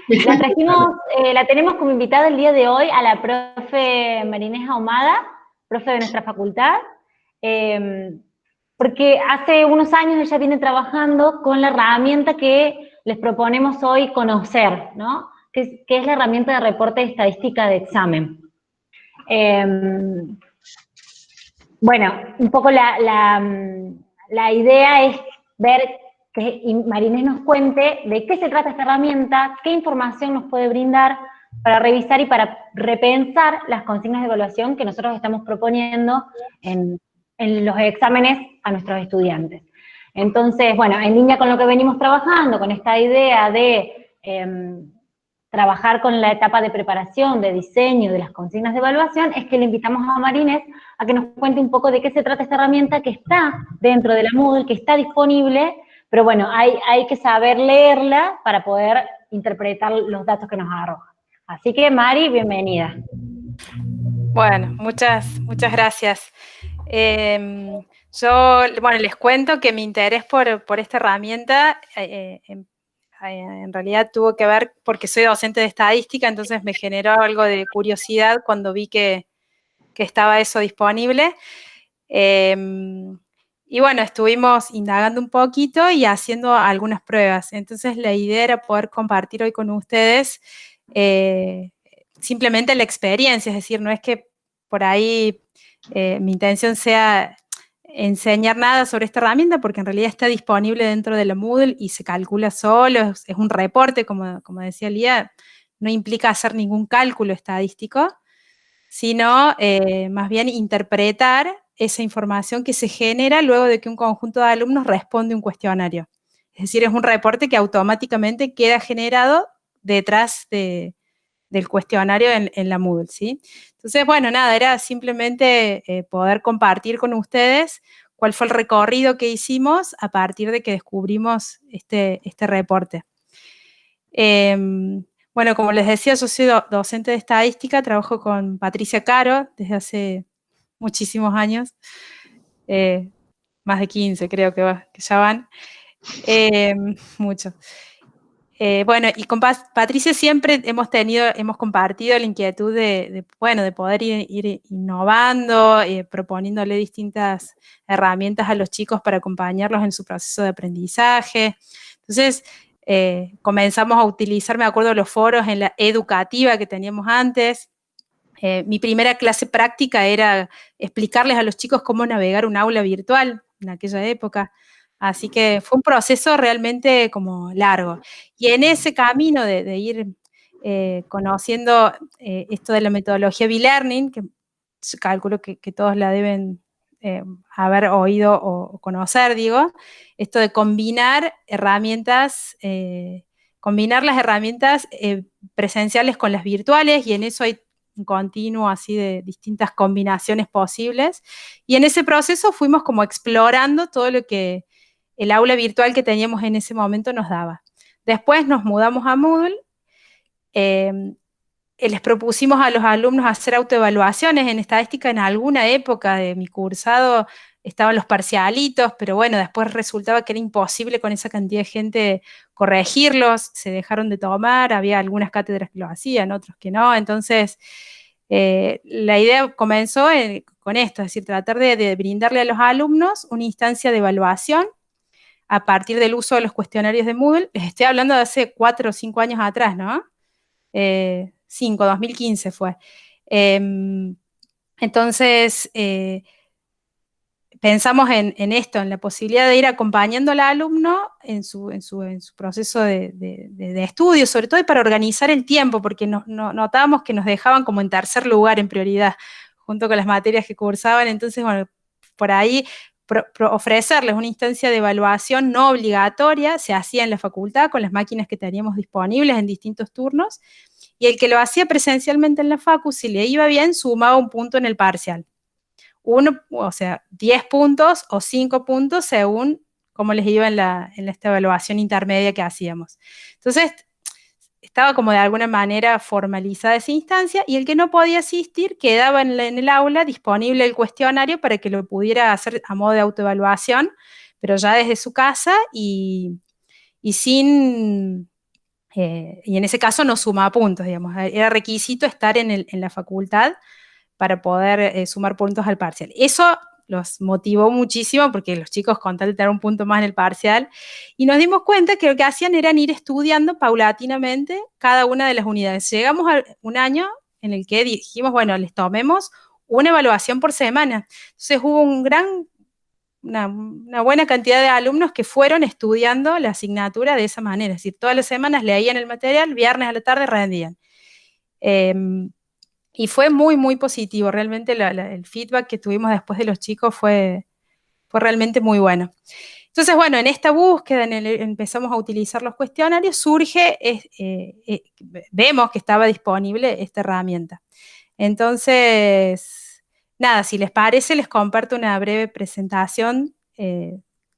La trajimos, la tenemos como invitada el día de hoy a la profe Marinés Ahumada, profe de nuestra facultad, eh, porque hace unos años ella viene trabajando con la herramienta que les proponemos hoy conocer, ¿no? Que es la herramienta de reporte de estadística de examen. Eh, bueno, un poco la idea es ver que Marinés nos cuente de qué se trata esta herramienta, qué información nos puede brindar para revisar y para repensar las consignas de evaluación que nosotros estamos proponiendo en los exámenes a nuestros estudiantes. Entonces, bueno, en línea con lo que venimos trabajando, con esta idea de trabajar con la etapa de preparación, de diseño de las consignas de evaluación, es que le invitamos a Marinés a que nos cuente un poco de qué se trata esta herramienta que está dentro de la Moodle, que está disponible, pero bueno, hay que saber leerla para poder interpretar los datos que nos arroja. Así que, Mari, bienvenida. Bueno, muchas gracias. Yo, bueno, les cuento que mi interés por esta herramienta en realidad tuvo que ver porque soy docente de estadística, entonces me generó algo de curiosidad cuando vi que estaba eso disponible. Y bueno, estuvimos indagando un poquito y haciendo algunas pruebas. Entonces la idea era poder compartir hoy con ustedes simplemente la experiencia, es decir, no es que por ahí mi intención sea enseñar nada sobre esta herramienta, porque en realidad está disponible dentro de la Moodle y se calcula solo, es un reporte, como decía Lía, no implica hacer ningún cálculo estadístico, sino más bien interpretar esa información que se genera luego de que un conjunto de alumnos responde un cuestionario. Es decir, es un reporte que automáticamente queda generado detrás del cuestionario en la Moodle, ¿sí? Entonces, bueno, nada, era simplemente poder compartir con ustedes cuál fue el recorrido que hicimos a partir de que descubrimos este reporte. Bueno, como les decía, yo soy docente de estadística, trabajo con Patricia Caro desde hace muchísimos años, más de 15 creo que ya van, mucho. Bueno, y con Patricia siempre hemos compartido la inquietud de poder ir innovando, proponiéndole distintas herramientas a los chicos para acompañarlos en su proceso de aprendizaje. Entonces, comenzamos a utilizar, me acuerdo, los foros en la educativa que teníamos antes. Mi primera clase práctica era explicarles a los chicos cómo navegar un aula virtual en aquella época. Así que fue un proceso realmente como largo. Y en ese camino de ir conociendo esto de la metodología B-Learning, que calculo que todos la deben haber oído o conocer, digo, esto de combinar herramientas, combinar las herramientas presenciales con las virtuales, y en eso hay un continuo así de distintas combinaciones posibles. Y en ese proceso fuimos como explorando todo lo que el aula virtual que teníamos en ese momento nos daba. Después nos mudamos a Moodle, les propusimos a los alumnos hacer autoevaluaciones en estadística. En alguna época de mi cursado estaban los parcialitos, pero bueno, después resultaba que era imposible con esa cantidad de gente corregirlos, se dejaron de tomar, había algunas cátedras que lo hacían, otros que no, entonces la idea comenzó con esto, es decir, tratar de brindarle a los alumnos una instancia de evaluación a partir del uso de los cuestionarios de Moodle. Les estoy hablando de hace 4 o 5 años atrás, ¿no? 2015 fue. Entonces, pensamos en esto, en la posibilidad de ir acompañando al alumno en su proceso de estudio, sobre todo para organizar el tiempo, porque notábamos que nos dejaban como en tercer lugar en prioridad, junto con las materias que cursaban. Entonces, bueno, por ahí ofrecerles una instancia de evaluación no obligatoria, se hacía en la facultad con las máquinas que teníamos disponibles en distintos turnos, y el que lo hacía presencialmente en la facu, si le iba bien, sumaba un punto en el parcial. O sea, 10 puntos o 5 puntos según cómo les iba en esta evaluación intermedia que hacíamos. Entonces, estaba como de alguna manera formalizada esa instancia, y el que no podía asistir quedaba en el aula disponible el cuestionario para que lo pudiera hacer a modo de autoevaluación, pero ya desde su casa y sin y en ese caso no sumaba puntos, digamos, era requisito estar en la facultad para poder sumar puntos al parcial. Eso los motivó muchísimo porque los chicos con tal de tener un punto más en el parcial, y nos dimos cuenta que lo que hacían era ir estudiando paulatinamente cada una de las unidades. Llegamos a un año en el que dijimos, bueno, les tomemos una evaluación por semana. Entonces hubo una buena cantidad de alumnos que fueron estudiando la asignatura de esa manera, es decir, todas las semanas leían el material, viernes a la tarde rendían. Y fue muy, muy positivo, realmente el feedback que tuvimos después de los chicos fue realmente muy bueno. Entonces, bueno, en esta búsqueda empezamos a utilizar los cuestionarios, vemos que estaba disponible esta herramienta. Entonces, nada, si les parece, les comparto una breve presentación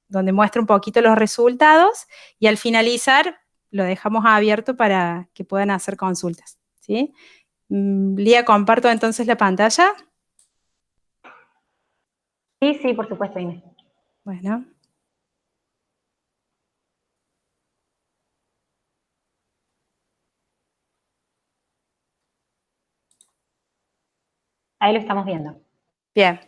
donde muestra un poquito los resultados, y al finalizar lo dejamos abierto para que puedan hacer consultas, ¿sí? Lía, comparto entonces la pantalla. Sí, sí, por supuesto, Inés. Bueno. Ahí lo estamos viendo. Bien.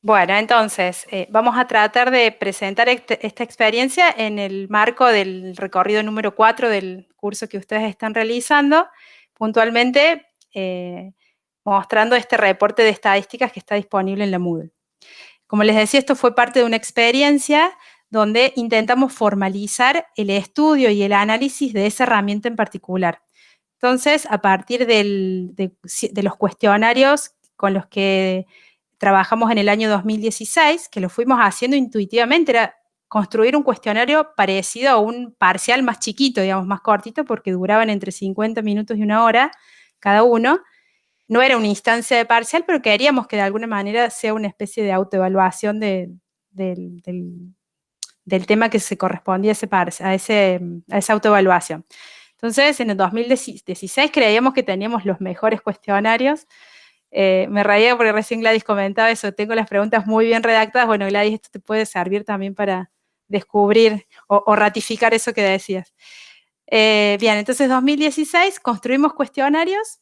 Bueno, entonces, vamos a tratar de presentar esta experiencia en el marco del recorrido número 4 del curso que ustedes están realizando, puntualmente mostrando este reporte de estadísticas que está disponible en la Moodle. Como les decía, esto fue parte de una experiencia donde intentamos formalizar el estudio y el análisis de esa herramienta en particular. Entonces, a partir de los cuestionarios con los que trabajamos en el año 2016, que lo fuimos haciendo intuitivamente, era construir un cuestionario parecido a un parcial más chiquito, digamos, más cortito, porque duraban entre 50 minutos y 1 hora cada uno. No era una instancia de parcial, pero queríamos que de alguna manera sea una especie de autoevaluación del tema que se correspondía a esa autoevaluación. Entonces, en el 2016 creíamos que teníamos los mejores cuestionarios. Me reía porque recién Gladys comentaba eso, tengo las preguntas muy bien redactadas. Bueno, Gladys, esto te puede servir también para descubrir o ratificar eso que decías. Bien, entonces 2016 construimos cuestionarios,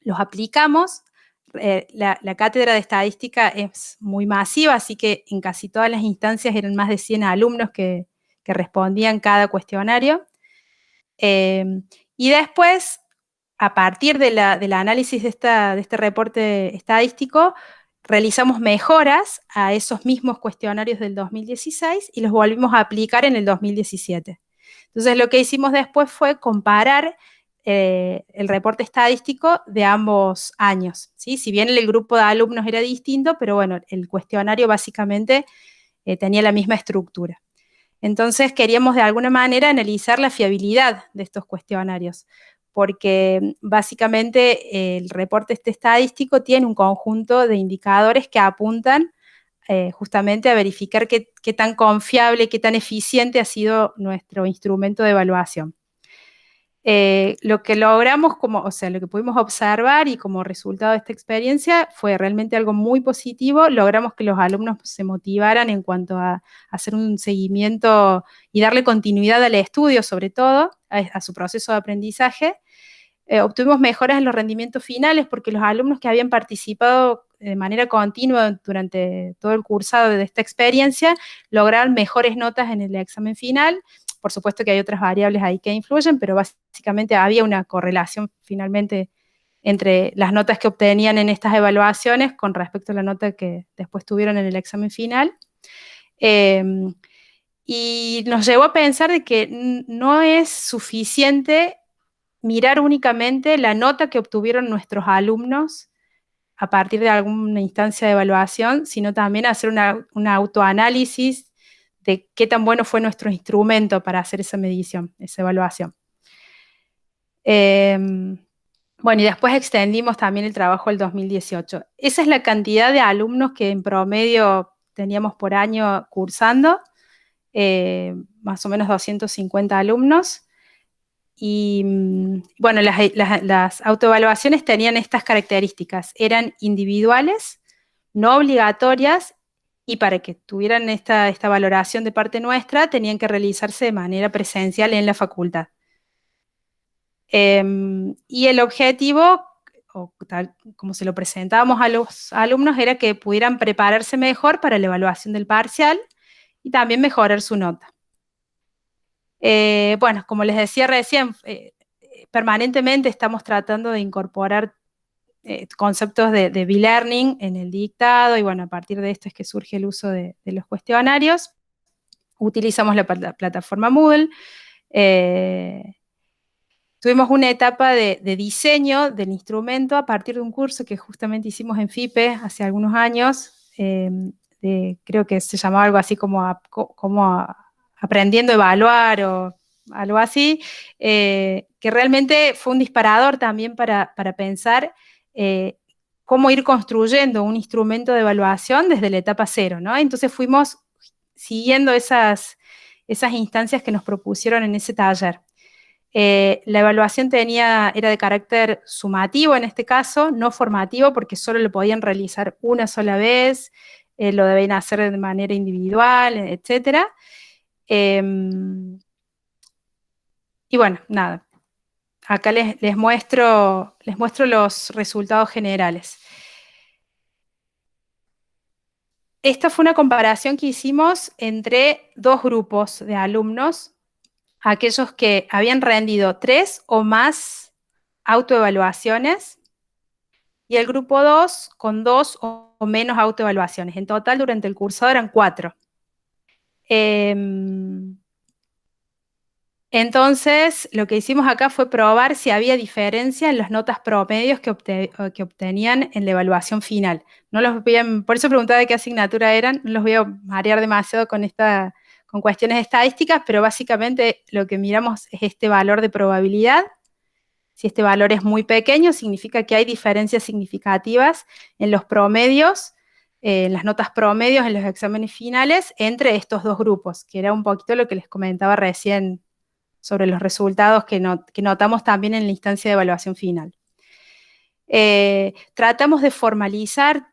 los aplicamos. La cátedra de estadística es muy masiva, así que en casi todas las instancias eran más de 100 alumnos que respondían cada cuestionario. Y después, a partir del análisis de este reporte estadístico, realizamos mejoras a esos mismos cuestionarios del 2016 y los volvimos a aplicar en el 2017. Entonces, lo que hicimos después fue comparar el reporte estadístico de ambos años, ¿sí? Si bien el grupo de alumnos era distinto, pero bueno, el cuestionario básicamente tenía la misma estructura. Entonces queríamos de alguna manera analizar la fiabilidad de estos cuestionarios, porque básicamente el reporte estadístico tiene un conjunto de indicadores que apuntan justamente a verificar qué tan confiable, qué tan eficiente ha sido nuestro instrumento de evaluación. Lo que logramos, lo que pudimos observar y como resultado de esta experiencia fue realmente algo muy positivo. Logramos que los alumnos se motivaran en cuanto a hacer un seguimiento y darle continuidad al estudio, sobre todo, a su proceso de aprendizaje. Obtuvimos mejoras en los rendimientos finales porque los alumnos que habían participado de manera continua durante todo el cursado de esta experiencia lograron mejores notas en el examen final. Por supuesto que hay otras variables ahí que influyen, pero básicamente había una correlación finalmente entre las notas que obtenían en estas evaluaciones con respecto a la nota que después tuvieron en el examen final. Y nos llevó a pensar de que no es suficiente mirar únicamente la nota que obtuvieron nuestros alumnos a partir de alguna instancia de evaluación, sino también hacer un autoanálisis de qué tan bueno fue nuestro instrumento para hacer esa medición, esa evaluación. Bueno, y después extendimos también el trabajo al 2018. Esa es la cantidad de alumnos que en promedio teníamos por año cursando. más o menos 250 alumnos. Y bueno, las autoevaluaciones tenían estas características, eran individuales, no obligatorias, y para que tuvieran esta valoración de parte nuestra, tenían que realizarse de manera presencial en la facultad. Y el objetivo, o tal como se lo presentábamos a los alumnos, era que pudieran prepararse mejor para la evaluación del parcial y también mejorar su nota. Bueno, como les decía recién, permanentemente estamos tratando de incorporar conceptos de B-Learning en el dictado, y bueno, a partir de esto es que surge el uso de los cuestionarios. Utilizamos la plataforma Moodle. Tuvimos una etapa de diseño del instrumento a partir de un curso que justamente hicimos en FIPE hace algunos años, creo que se llamaba algo así como aprendiendo a evaluar o algo así, que realmente fue un disparador también para pensar cómo ir construyendo un instrumento de evaluación desde la etapa cero, ¿no? Entonces fuimos siguiendo esas instancias que nos propusieron en ese taller. La evaluación era de carácter sumativo en este caso, no formativo, porque solo lo podían realizar una sola vez, lo debían hacer de manera individual, etc. Y bueno, nada, acá les muestro los resultados generales. Esta fue una comparación que hicimos entre dos grupos de alumnos, aquellos que habían rendido 3 o más autoevaluaciones, y el grupo 2 con 2 o menos autoevaluaciones. En total, durante el curso eran 4. Entonces, lo que hicimos acá fue probar si había diferencia en las notas promedios que obtenían en la evaluación final. Por eso preguntaba de qué asignatura eran, no los voy a marear demasiado con cuestiones estadísticas, pero básicamente lo que miramos es este valor de probabilidad. Si este valor es muy pequeño, significa que hay diferencias significativas en los promedios, en las notas promedios en los exámenes finales entre estos dos grupos, que era un poquito lo que les comentaba recién sobre los resultados que notamos también en la instancia de evaluación final. Tratamos de formalizar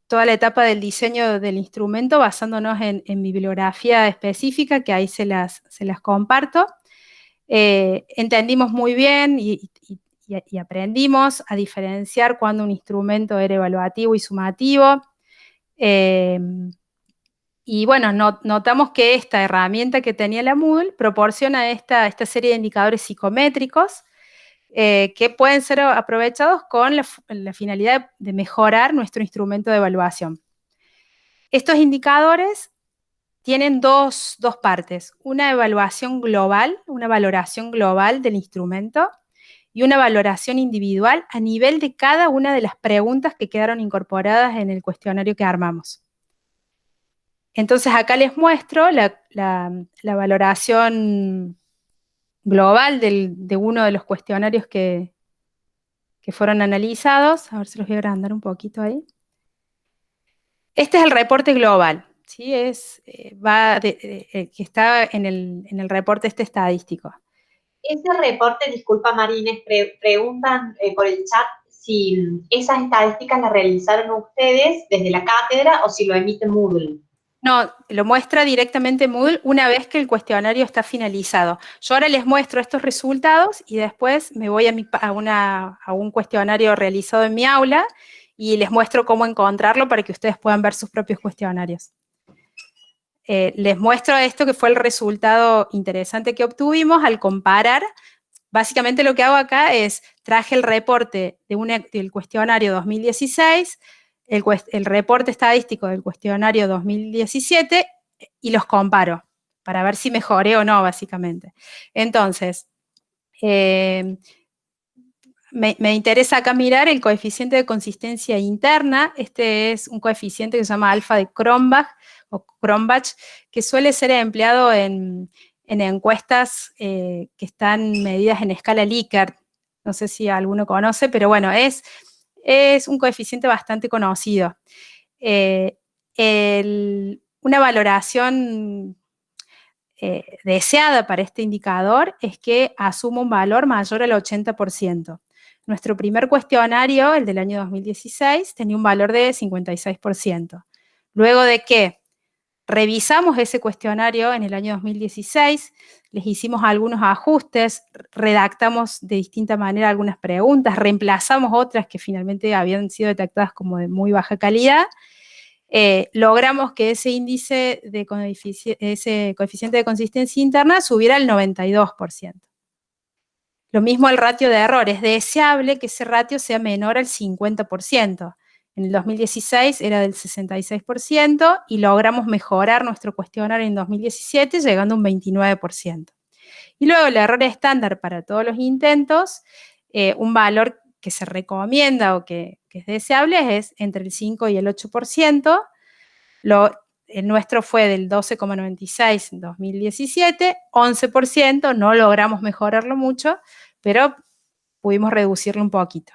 toda la etapa del diseño del instrumento basándonos en bibliografía específica, que ahí se las comparto. Entendimos muy bien y aprendimos a diferenciar cuando un instrumento era evaluativo y sumativo. Y bueno, notamos que esta herramienta que tenía la Moodle proporciona esta serie de indicadores psicométricos que pueden ser aprovechados con la finalidad de mejorar nuestro instrumento de evaluación. Estos indicadores tienen dos partes, una evaluación global, una valoración global del instrumento y una valoración individual a nivel de cada una de las preguntas que quedaron incorporadas en el cuestionario que armamos. Entonces acá les muestro la valoración global de uno de los cuestionarios que fueron analizados. A ver si los voy a agrandar un poquito ahí. Este es el reporte global. ¿Sí? Que está en el reporte estadístico. Ese reporte, disculpa Marines, preguntan por el chat si esas estadísticas las realizaron ustedes desde la cátedra o si lo emite Moodle. No, lo muestra directamente Moodle una vez que el cuestionario está finalizado. Yo ahora les muestro estos resultados y después me voy a un cuestionario realizado en mi aula y les muestro cómo encontrarlo para que ustedes puedan ver sus propios cuestionarios. Les muestro esto que fue el resultado interesante que obtuvimos al comparar. Básicamente lo que hago acá es, traje el reporte del cuestionario 2016, el reporte estadístico del cuestionario 2017 y los comparo para ver si mejoré o no, básicamente. Entonces, me interesa acá mirar el coeficiente de consistencia interna. Este es un coeficiente que se llama alfa de Cronbach, que suele ser empleado en encuestas que están medidas en escala Likert. No sé si alguno conoce, pero bueno, es un coeficiente bastante conocido. una valoración deseada para este indicador es que asuma un valor mayor al 80%. Nuestro primer cuestionario, el del año 2016, tenía un valor de 56%. Luego de que revisamos ese cuestionario en el año 2016, les hicimos algunos ajustes, redactamos de distinta manera algunas preguntas, reemplazamos otras que finalmente habían sido detectadas como de muy baja calidad, logramos que ese índice de ese coeficiente de consistencia interna subiera al 92%. Lo mismo el ratio de error, es deseable que ese ratio sea menor al 50%. En el 2016 era del 66% y logramos mejorar nuestro cuestionario en 2017 llegando a un 29%. Y luego el error estándar para todos los intentos, un valor que se recomienda o que es deseable es entre el 5 y el 8%. El nuestro fue del 12,96 en 2017, 11%, no logramos mejorarlo mucho, pero pudimos reducirlo un poquito.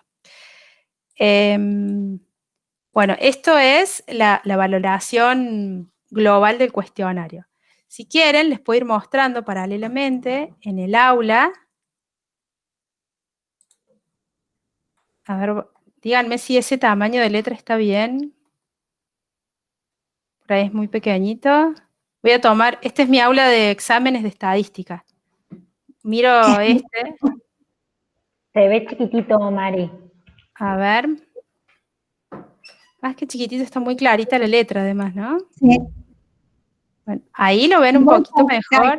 Bueno, esto es la valoración global del cuestionario. Si quieren, les puedo ir mostrando paralelamente en el aula. A ver, díganme si ese tamaño de letra está bien. Por ahí es muy pequeñito. Voy a tomar, este es mi aula de exámenes de estadística. Miro este. Se ve chiquitito, Mari. A ver. Ah, es que chiquitito, está muy clarita la letra además, ¿no? Sí. Bueno, ahí lo ven un poquito mejor.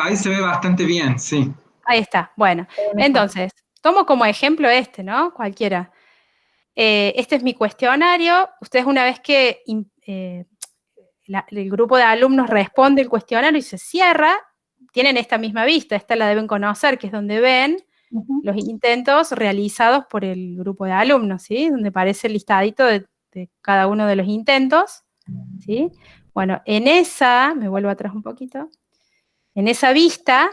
Ahí se ve bastante bien, sí. Ahí está, bueno. Entonces, tomo como ejemplo este, ¿no? Cualquiera. Este es mi cuestionario. Ustedes una vez que el grupo de alumnos responde el cuestionario y se cierra, tienen esta misma vista, esta la deben conocer, que es donde ven los intentos realizados por el grupo de alumnos, ¿sí? Donde aparece el listadito de cada uno de los intentos, ¿sí? Bueno, en esa, me vuelvo atrás un poquito, en esa vista,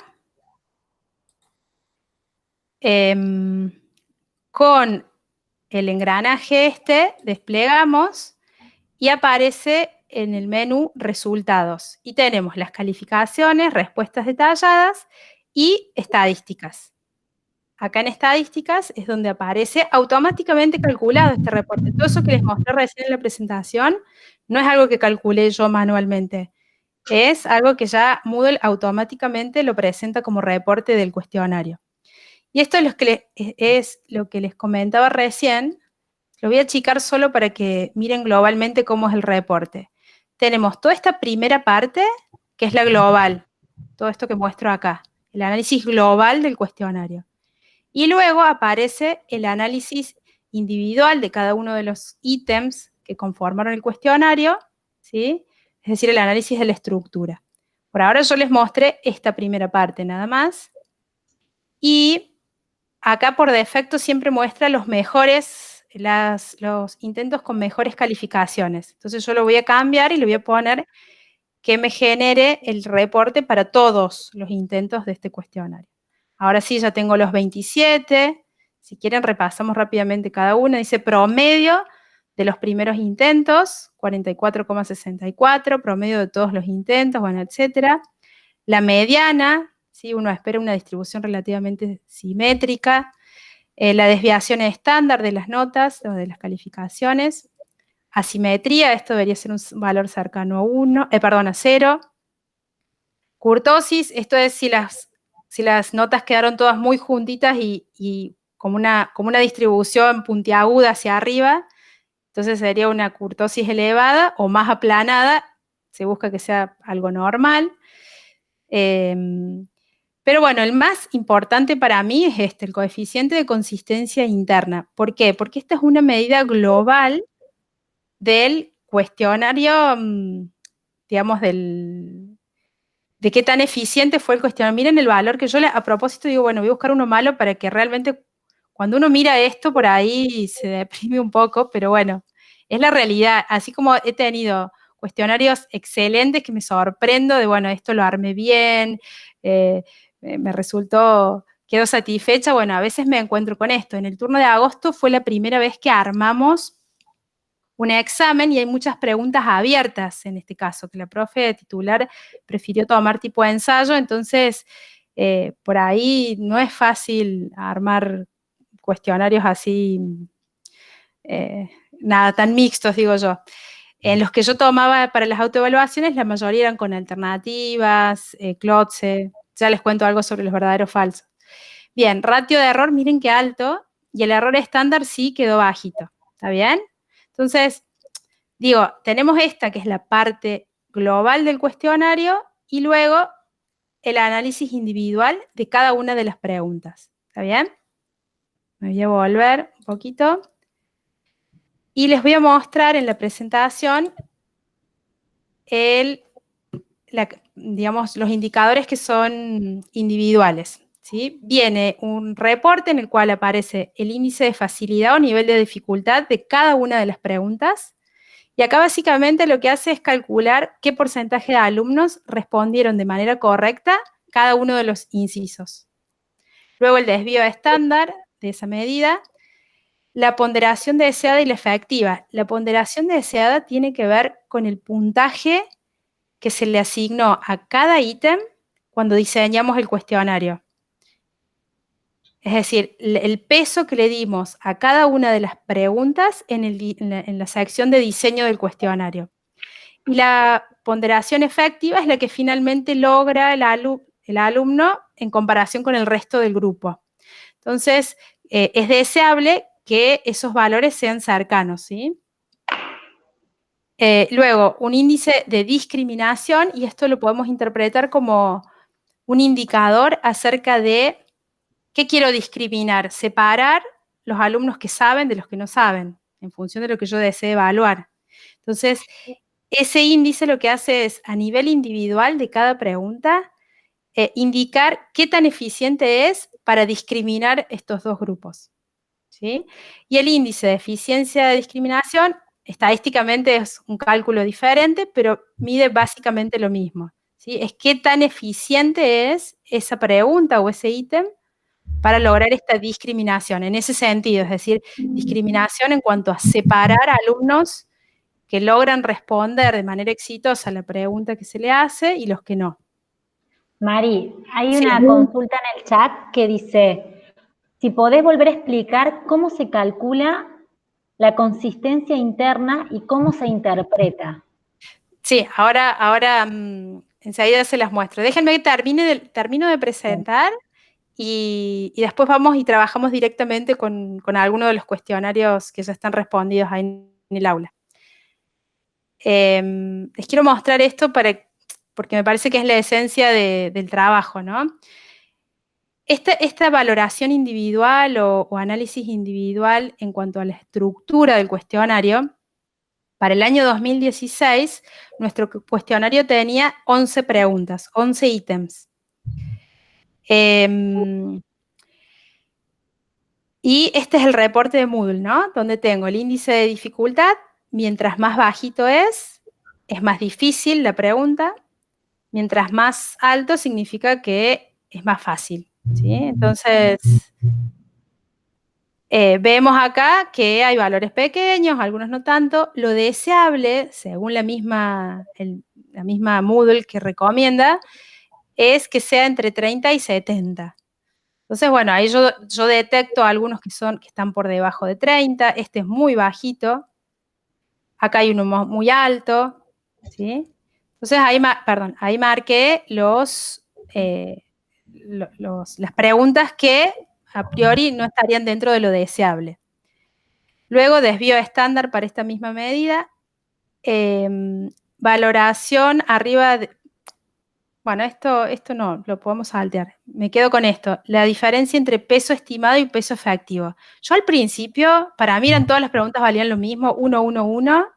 con el engranaje este, desplegamos y aparece en el menú resultados. Y tenemos las calificaciones, respuestas detalladas y estadísticas. Acá en estadísticas es donde aparece automáticamente calculado este reporte. Todo eso que les mostré recién en la presentación no es algo que calculé yo manualmente. Es algo que ya Moodle automáticamente lo presenta como reporte del cuestionario. Y esto es lo que les comentaba recién. Lo voy a achicar solo para que miren globalmente cómo es el reporte. Tenemos toda esta primera parte, que es la global. Todo esto que muestro acá. El análisis global del cuestionario. Y luego aparece el análisis individual de cada uno de los ítems que conformaron el cuestionario, ¿sí? Es decir, el análisis de la estructura. Por ahora yo les mostré esta primera parte nada más. Y acá por defecto siempre muestra los mejores, los intentos con mejores calificaciones. Entonces yo lo voy a cambiar y le voy a poner que me genere el reporte para todos los intentos de este cuestionario. Ahora sí, ya tengo los 27. Si quieren, repasamos rápidamente cada uno. Dice promedio de los primeros intentos, 44,64, promedio de todos los intentos, bueno, etcétera. La mediana, ¿sí? Uno espera una distribución relativamente simétrica. La desviación estándar de las notas o de las calificaciones. Asimetría, esto debería ser un valor cercano a 0. Kurtosis, esto es si las notas quedaron todas muy juntitas y como una distribución puntiaguda hacia arriba, entonces sería una kurtosis elevada o más aplanada, se busca que sea algo normal. Pero bueno, el más importante para mí es el coeficiente de consistencia interna. ¿Por qué? Porque esta es una medida global del cuestionario, digamos, de qué tan eficiente fue el cuestionario. Miren el valor que yo a propósito digo, bueno, voy a buscar uno malo para que realmente, cuando uno mira esto por ahí se deprime un poco, pero bueno, es la realidad. Así como he tenido cuestionarios excelentes que me sorprendo de, bueno, esto lo armé bien, me resultó, quedo satisfecha, bueno, a veces me encuentro con esto. En el turno de agosto fue la primera vez que armamos un examen y hay muchas preguntas abiertas en este caso, que la profe titular prefirió tomar tipo de ensayo, entonces por ahí no es fácil armar cuestionarios así, nada, tan mixtos, digo yo. En los que yo tomaba para las autoevaluaciones, la mayoría eran con alternativas, CLOTSE, ya les cuento algo sobre los verdaderos falsos. Bien, ratio de error, miren qué alto, y el error estándar sí quedó bajito, ¿está bien? Entonces, digo, tenemos esta que es la parte global del cuestionario y luego el análisis individual de cada una de las preguntas, ¿está bien? Me voy a volver un poquito y les voy a mostrar en la presentación digamos, los indicadores que son individuales, ¿sí? Viene un reporte en el cual aparece el índice de facilidad o nivel de dificultad de cada una de las preguntas, y acá básicamente lo que hace es calcular qué porcentaje de alumnos respondieron de manera correcta cada uno de los incisos. Luego el desvío estándar de esa medida, la ponderación deseada y la efectiva. La ponderación deseada tiene que ver con el puntaje que se le asignó a cada ítem cuando diseñamos el cuestionario. Es decir, el peso que le dimos a cada una de las preguntas en la sección de diseño del cuestionario. Y la ponderación efectiva es la que finalmente logra el alumno en comparación con el resto del grupo. Entonces, es deseable que esos valores sean cercanos, ¿sí? Luego, un índice de discriminación, y esto lo podemos interpretar como un indicador acerca de qué quiero discriminar, separar los alumnos que saben de los que no saben, en función de lo que yo desee evaluar. Entonces, ese índice lo que hace es, a nivel individual de cada pregunta, indicar qué tan eficiente es para discriminar estos dos grupos, ¿sí? Y el índice de eficiencia de discriminación, estadísticamente es un cálculo diferente, pero mide básicamente lo mismo, ¿sí? Es qué tan eficiente es esa pregunta o ese ítem para lograr esta discriminación, en ese sentido, es decir, discriminación en cuanto a separar alumnos que logran responder de manera exitosa a la pregunta que se le hace y los que no. Mari, hay Sí. una consulta en el chat que dice, si podés volver a explicar cómo se calcula la consistencia interna y cómo se interpreta. Sí, ahora enseguida se las muestro. Déjenme que termino de presentar y después vamos y trabajamos directamente con alguno de los cuestionarios que ya están respondidos ahí en el aula. Les quiero mostrar esto porque me parece que es la esencia del trabajo, ¿no? Esta valoración individual o análisis individual en cuanto a la estructura del cuestionario, para el año 2016, nuestro cuestionario tenía 11 preguntas, 11 ítems. Y este es el reporte de Moodle, ¿no? Donde tengo el índice de dificultad, mientras más bajito es más difícil la pregunta, mientras más alto significa que es más fácil, ¿sí? Entonces, vemos acá que hay valores pequeños, algunos no tanto. Lo deseable, según la misma Moodle que recomienda, es que sea entre 30 y 70. Entonces, bueno, ahí yo detecto algunos que están por debajo de 30. Este es muy bajito. Acá hay uno muy alto, ¿sí? Entonces, ahí marqué las preguntas que a priori no estarían dentro de lo deseable. Luego, desvío estándar para esta misma medida. Valoración arriba de... Bueno, esto no, lo podemos saltear. Me quedo con esto. La diferencia entre peso estimado y peso efectivo. Yo al principio, para mí todas las preguntas valían lo mismo, 1, 1, 1,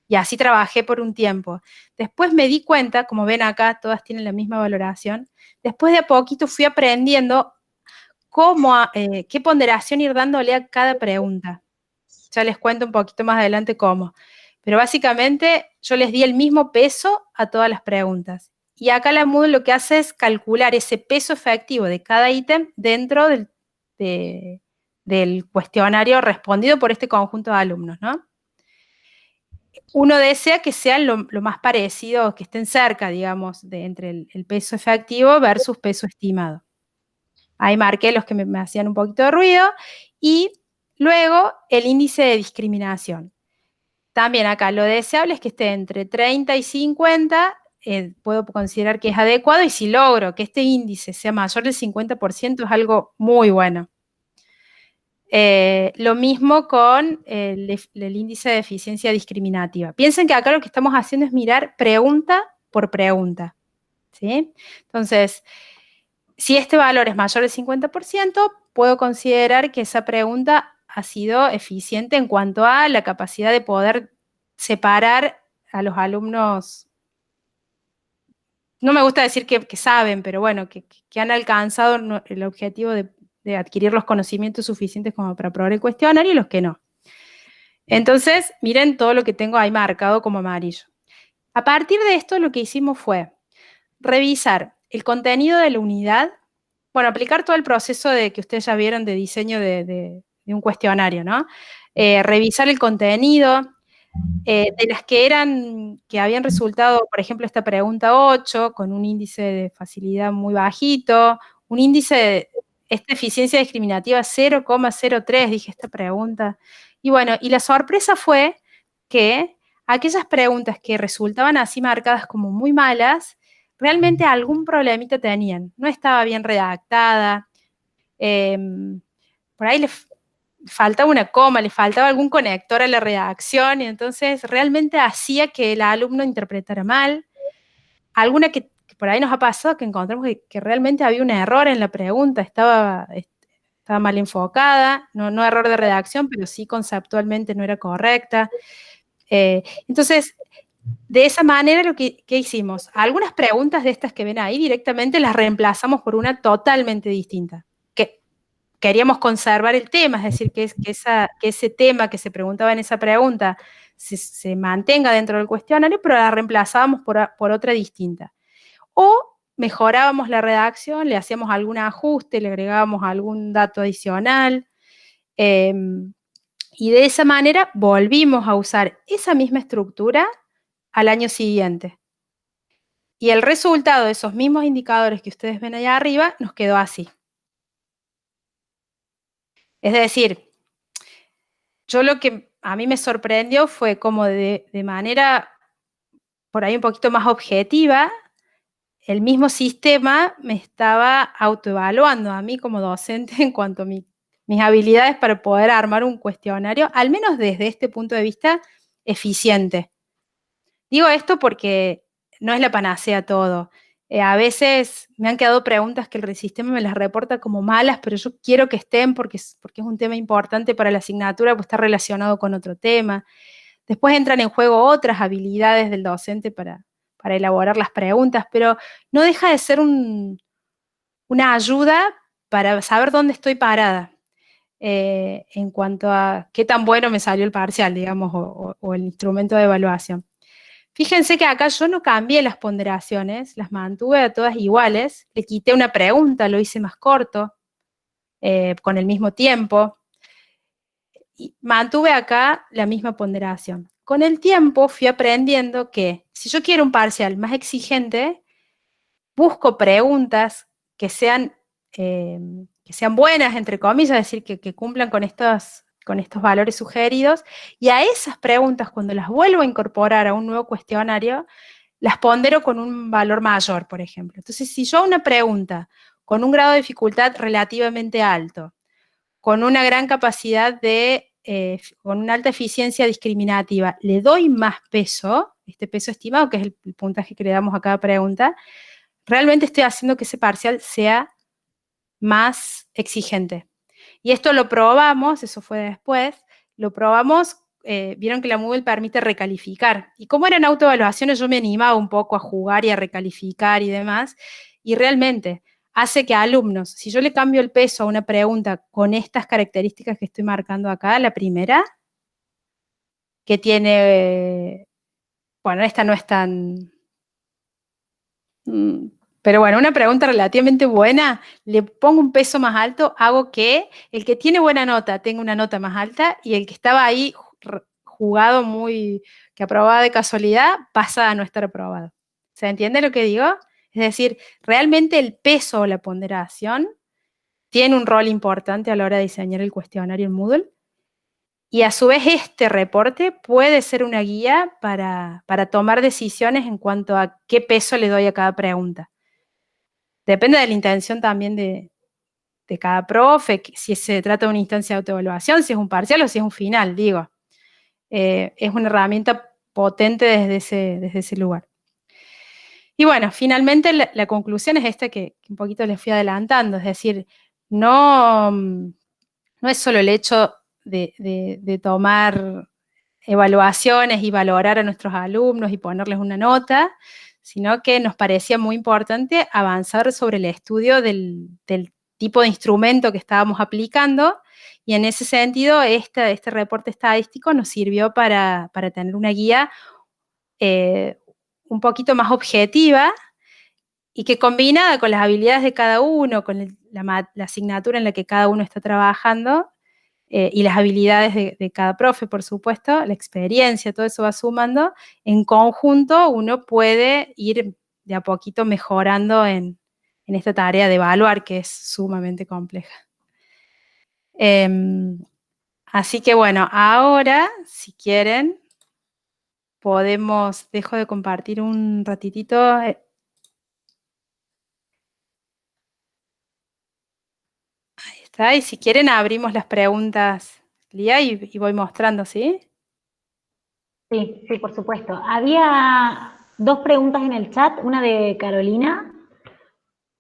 y así trabajé por un tiempo. Después me di cuenta, como ven acá, todas tienen la misma valoración. Después de a poquito fui aprendiendo qué ponderación ir dándole a cada pregunta. Ya les cuento un poquito más adelante cómo. Pero básicamente yo les di el mismo peso a todas las preguntas. Y acá la Moodle lo que hace es calcular ese peso efectivo de cada ítem dentro del cuestionario respondido por este conjunto de alumnos, ¿no? uno desea que sean lo más parecido, que estén cerca, digamos, entre el peso efectivo versus peso estimado. Ahí marqué los que me hacían un poquito de ruido. Y luego el índice de discriminación. También acá lo deseable es que esté entre 30 y 50, puedo considerar que es adecuado, y si logro que este índice sea mayor del 50% es algo muy bueno. Lo mismo con el índice de eficiencia discriminativa. Piensen que acá lo que estamos haciendo es mirar pregunta por pregunta, ¿sí? Entonces, si este valor es mayor del 50%, puedo considerar que esa pregunta ha sido eficiente en cuanto a la capacidad de poder separar a los alumnos, no me gusta decir que saben, pero bueno, que han alcanzado el objetivo de adquirir los conocimientos suficientes como para aprobar el cuestionario, y los que no. Entonces, miren todo lo que tengo ahí marcado como amarillo. A partir de esto, lo que hicimos fue revisar el contenido de la unidad, bueno, aplicar todo el proceso que ustedes ya vieron de diseño de un cuestionario, ¿no? Revisar el contenido, de las que habían resultado, por ejemplo, esta pregunta 8, con un índice de facilidad muy bajito, un índice esta eficiencia discriminativa 0,03, dije esta pregunta. Y bueno, y la sorpresa fue que aquellas preguntas que resultaban así marcadas como muy malas, realmente algún problemita tenían. No estaba bien redactada, por ahí le faltaba una coma, le faltaba algún conector a la redacción, y entonces realmente hacía que el alumno interpretara mal. Alguna que por ahí nos ha pasado que encontramos que realmente había un error en la pregunta, estaba mal enfocada, no error de redacción, pero sí conceptualmente no era correcta. Entonces, de esa manera, ¿qué hicimos? Algunas preguntas de estas que ven ahí directamente las reemplazamos por una totalmente distinta. Queríamos conservar el tema, es decir, que ese tema que se preguntaba en esa pregunta se mantenga dentro del cuestionario, pero la reemplazábamos por otra distinta. O mejorábamos la redacción, le hacíamos algún ajuste, le agregábamos algún dato adicional, y de esa manera volvimos a usar esa misma estructura al año siguiente. Y el resultado de esos mismos indicadores que ustedes ven allá arriba nos quedó así. Es decir, yo lo que a mí me sorprendió fue como de manera por ahí un poquito más objetiva, el mismo sistema me estaba autoevaluando a mí como docente en cuanto a mis habilidades para poder armar un cuestionario, al menos desde este punto de vista, eficiente. Digo esto porque no es la panacea todo. A veces me han quedado preguntas que el sistema me las reporta como malas, pero yo quiero que estén porque es un tema importante para la asignatura, pues está relacionado con otro tema. Después entran en juego otras habilidades del docente para elaborar las preguntas, pero no deja de ser una ayuda para saber dónde estoy parada en cuanto a qué tan bueno me salió el parcial, digamos, o el instrumento de evaluación. Fíjense que acá yo no cambié las ponderaciones, las mantuve a todas iguales, le quité una pregunta, lo hice más corto, con el mismo tiempo, y mantuve acá la misma ponderación. Con el tiempo fui aprendiendo que si yo quiero un parcial más exigente, busco preguntas que sean buenas, entre comillas, es decir, que cumplan con estos valores sugeridos, y a esas preguntas, cuando las vuelvo a incorporar a un nuevo cuestionario, las pondero con un valor mayor, por ejemplo. Entonces, si yo a una pregunta con un grado de dificultad relativamente alto, con una gran capacidad con una alta eficiencia discriminativa, le doy más peso, este peso estimado, que es el puntaje que le damos a cada pregunta, realmente estoy haciendo que ese parcial sea más exigente. Y esto lo probamos, eso fue después, lo probamos, vieron que la Moodle permite recalificar. Y como eran autoevaluaciones, yo me animaba un poco a jugar y a recalificar y demás, y realmente hace que alumnos, si yo le cambio el peso a una pregunta con estas características que estoy marcando acá, la primera, que tiene, bueno, esta no es tan... pero bueno, una pregunta relativamente buena, le pongo un peso más alto, hago que el que tiene buena nota tenga una nota más alta y el que estaba ahí jugado muy que aprobada de casualidad pasa a no estar aprobado. ¿Se entiende lo que digo? Es decir, realmente el peso o la ponderación tiene un rol importante a la hora de diseñar el cuestionario en Moodle, y a su vez este reporte puede ser una guía para tomar decisiones en cuanto a qué peso le doy a cada pregunta. Depende de la intención también de cada profe, si se trata de una instancia de autoevaluación, si es un parcial o si es un final, digo. Es una herramienta potente desde ese lugar. Y bueno, finalmente la conclusión es esta que un poquito les fui adelantando, es decir, no es solo el hecho de tomar evaluaciones y valorar a nuestros alumnos y ponerles una nota, sino que nos parecía muy importante avanzar sobre el estudio del tipo de instrumento que estábamos aplicando, y en ese sentido este reporte estadístico nos sirvió para tener una guía un poquito más objetiva y que, combinada con las habilidades de cada uno, con la asignatura en la que cada uno está trabajando, y las habilidades de cada profe, por supuesto, la experiencia, todo eso va sumando, en conjunto uno puede ir de a poquito mejorando en esta tarea de evaluar, que es sumamente compleja. Así que bueno, ahora, si quieren, dejo de compartir un ratitito. Ahí está, y si quieren abrimos las preguntas, Lía, y voy mostrando, ¿sí? Sí, sí, por supuesto. Había dos preguntas en el chat, una de Carolina,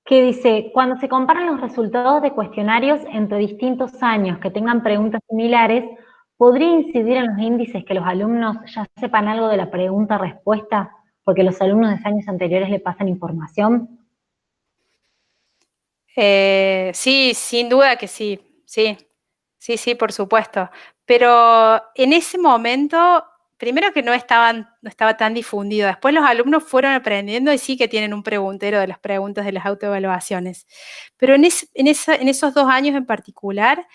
que dice, cuando se comparan los resultados de cuestionarios entre distintos años que tengan preguntas similares, ¿podría incidir en los índices que los alumnos ya sepan algo de la pregunta-respuesta, porque los alumnos de años anteriores le pasan información? Sí, sin duda que sí, sí, por supuesto. Pero en ese momento, primero que no estaba tan difundido. Después los alumnos fueron aprendiendo y sí que tienen un preguntero de las preguntas de las autoevaluaciones. Pero en esos 2 años en particular,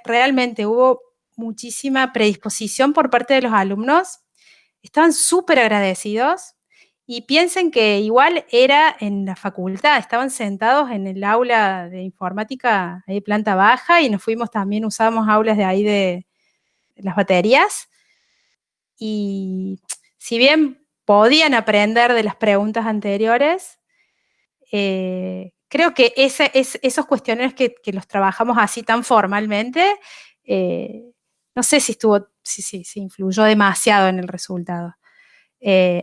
realmente hubo muchísima predisposición por parte de los alumnos. Estaban súper agradecidos. Y piensen que igual era en la facultad, estaban sentados en el aula de informática de planta baja, y usábamos aulas de ahí de las baterías, y si bien podían aprender de las preguntas anteriores, creo que esos cuestionarios que los trabajamos así tan formalmente, no sé si influyó demasiado en el resultado.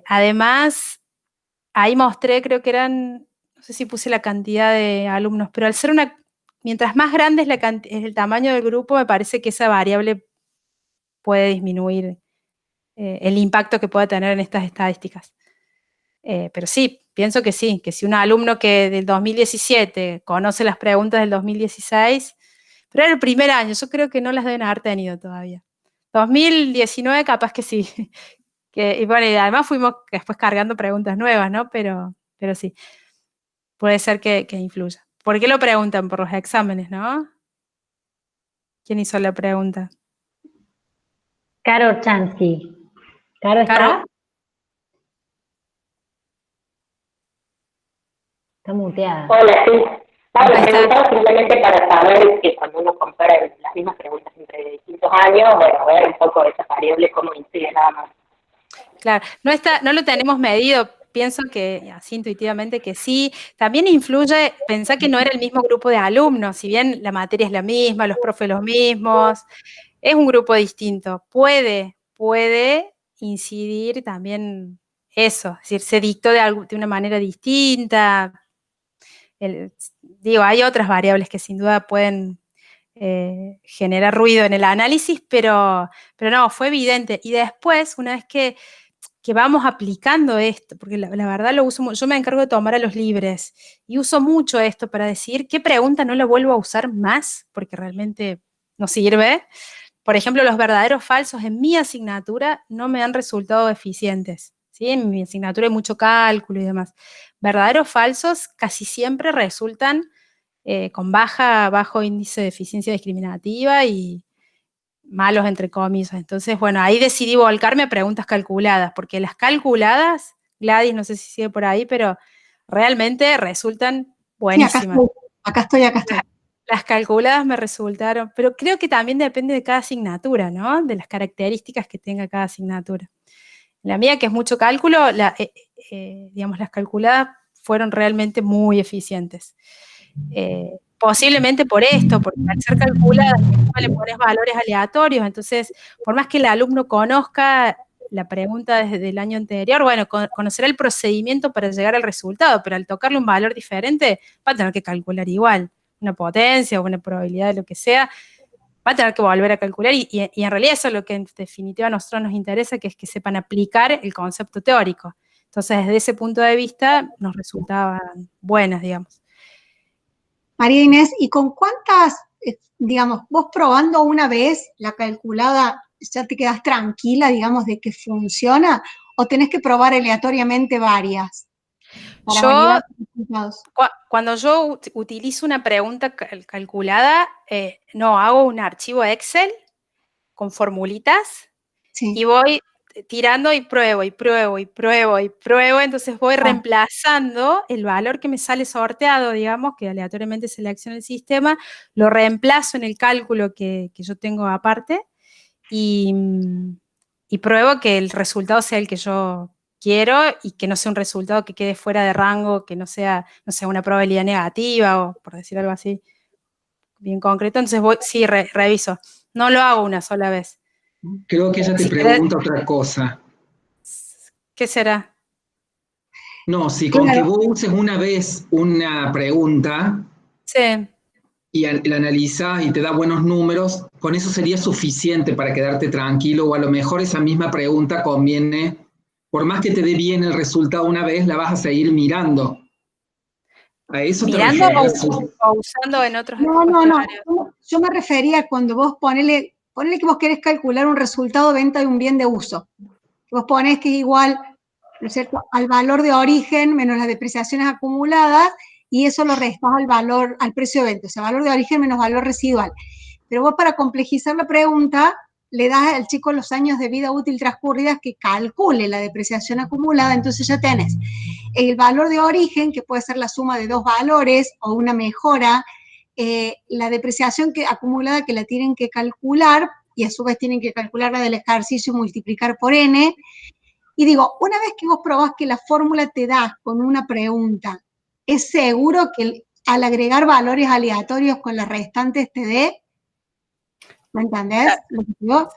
Además, ahí mostré, creo que eran, no sé si puse la cantidad de alumnos, pero al ser mientras más grande es el tamaño del grupo, me parece que esa variable puede disminuir el impacto que pueda tener en estas estadísticas. Pero sí, pienso que sí, que si un alumno que del 2017 conoce las preguntas del 2016, pero era el primer año, yo creo que no las deben haber tenido todavía. 2019 capaz que sí. Y bueno, y además fuimos después cargando preguntas nuevas, ¿no? Pero sí, puede ser que influya. ¿Por qué lo preguntan? Por los exámenes, ¿no? ¿Quién hizo la pregunta? Caro Orchansky. ¿Caro está? Caro. Está muteada. Hola, sí. Ahí está. Preguntaba simplemente para saber que cuando uno compara las mismas preguntas entre distintos años, bueno, ver un poco esa variable, cómo incide nada más. Claro, no lo tenemos medido, pienso que así intuitivamente que sí. También influye, pensá que no era el mismo grupo de alumnos, si bien la materia es la misma, los profes los mismos, es un grupo distinto. Puede incidir también eso, es decir, se dictó de una manera distinta. Hay otras variables que sin duda pueden generar ruido en el análisis, pero no, fue evidente. Y después, una vez que vamos aplicando esto, porque la verdad lo uso mucho, yo me encargo de tomar a los libres, y uso mucho esto para decir qué pregunta no la vuelvo a usar más, porque realmente no sirve. Por ejemplo, los verdaderos falsos en mi asignatura no me han resultado eficientes, ¿sí? En mi asignatura hay mucho cálculo y demás. Verdaderos falsos casi siempre resultan con bajo índice de eficiencia discriminativa, y malos entre comillas. Entonces, bueno, ahí decidí volcarme a preguntas calculadas, porque las calculadas, Gladys, no sé si sigue por ahí, pero realmente resultan buenísimas. Sí, acá estoy. Las calculadas me resultaron, pero creo que también depende de cada asignatura, ¿no? De las características que tenga cada asignatura. La mía, que es mucho cálculo, digamos, las calculadas fueron realmente muy eficientes. Posiblemente por esto, porque al ser calculadas le pones valores aleatorios, entonces, por más que el alumno conozca la pregunta desde el año anterior, bueno, conocerá el procedimiento para llegar al resultado, pero al tocarle un valor diferente, va a tener que calcular igual, una potencia o una probabilidad de lo que sea, va a tener que volver a calcular, y en realidad eso es lo que en definitiva a nosotros nos interesa, que es que sepan aplicar el concepto teórico. Entonces, desde ese punto de vista, nos resultaban buenas, digamos. María Inés, ¿y con cuántas, digamos, vos probando una vez la calculada, ya te quedás tranquila, digamos, de que funciona, o tenés que probar aleatoriamente varias? Cuando yo utilizo una pregunta calculada, no, hago un archivo Excel con formulitas, sí, y voy tirando y pruebo, entonces voy reemplazando el valor que me sale sorteado, digamos, que aleatoriamente selecciona el sistema, lo reemplazo en el cálculo que yo tengo aparte, y pruebo que el resultado sea el que yo quiero, y que no sea un resultado que quede fuera de rango, que no sea, una probabilidad negativa, o por decir algo así bien concreto. Entonces sí, reviso. No lo hago una sola vez. Creo que ella te pregunta otra cosa. ¿Qué será? No, si con que vos uses una vez una pregunta, sí, y la analizás y te da buenos números, con eso sería suficiente para quedarte tranquilo, o a lo mejor esa misma pregunta conviene, por más que te dé bien el resultado una vez, la vas a seguir mirando. ¿A eso mirando te refieres? o usando en otros? No, yo me refería cuando vos ponele que vos querés calcular un resultado de venta de un bien de uso. Vos ponés que es igual, ¿no es cierto?, al valor de origen menos las depreciaciones acumuladas, y eso lo restás al precio de venta, o sea, valor de origen menos valor residual. Pero vos, para complejizar la pregunta, le das al chico los años de vida útil transcurridas que calcule la depreciación acumulada, entonces ya tenés el valor de origen, que puede ser la suma de dos valores o una mejora, la depreciación acumulada que la tienen que calcular, y a su vez tienen que calcular la del ejercicio y multiplicar por n. Y digo, una vez que vos probás que la fórmula te da con una pregunta, ¿es seguro que al agregar valores aleatorios con las restantes te dé? ¿Me entendés lo que digo?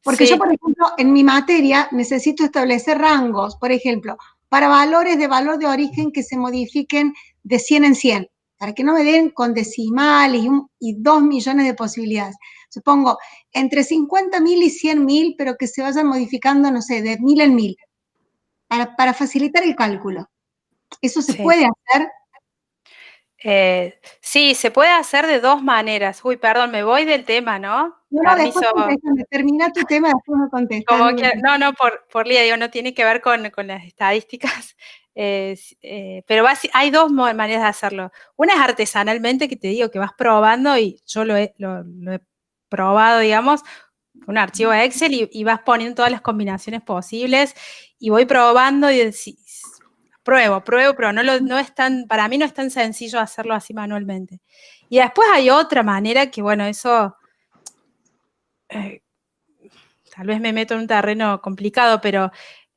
Porque sí, yo, por ejemplo, en mi materia necesito establecer rangos, por ejemplo, para valores de valor de origen que se modifiquen de 100 en 100, para que no me den con decimales y 2 millones de posibilidades. Supongo entre 50.000 y 100.000, pero que se vayan modificando, no sé, de 1000 en 1000, para facilitar el cálculo. ¿Eso se puede hacer? Sí, se puede hacer de dos maneras. Uy, perdón, me voy del tema, ¿no? No, después contéstame, termina tu tema, después me contestas. No, por Lía, digo, no tiene que ver con las estadísticas, pero hay dos maneras de hacerlo. Una es artesanalmente, que te digo que vas probando, y yo lo he probado, digamos, un archivo Excel, y vas poniendo todas las combinaciones posibles, y voy probando, y pruebo, no es para mí no es tan sencillo hacerlo así manualmente. Y después hay otra manera que, bueno, eso tal vez me meto en un terreno complicado, pero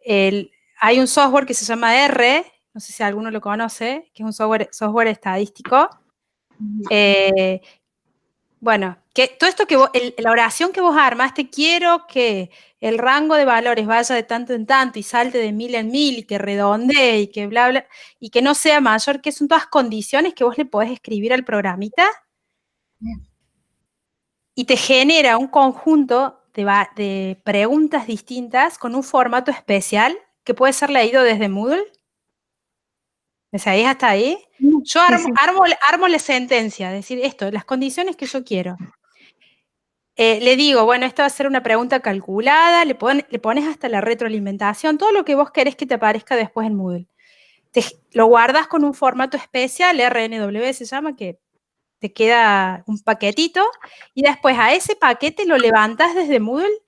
hay un software que se llama R, no sé si alguno lo conoce, que es un software estadístico. Bueno, que todo esto que la oración que vos armaste, quiero que el rango de valores vaya de tanto en tanto y salte de 1000 en 1000 y que redondee y que bla, bla, y que no sea mayor, que son todas condiciones que vos le podés escribir al programita. Y te genera un conjunto de preguntas distintas con un formato especial que puede ser leído desde Moodle. ¿Me seguís hasta ahí? Yo armo la sentencia, es decir, las condiciones que yo quiero. Le digo, bueno, esta va a ser una pregunta calculada, le pones hasta la retroalimentación, todo lo que vos querés que te aparezca después en Moodle. Lo guardas con un formato especial, RNW se llama, que te queda un paquetito, y después a ese paquete lo levantás desde Moodle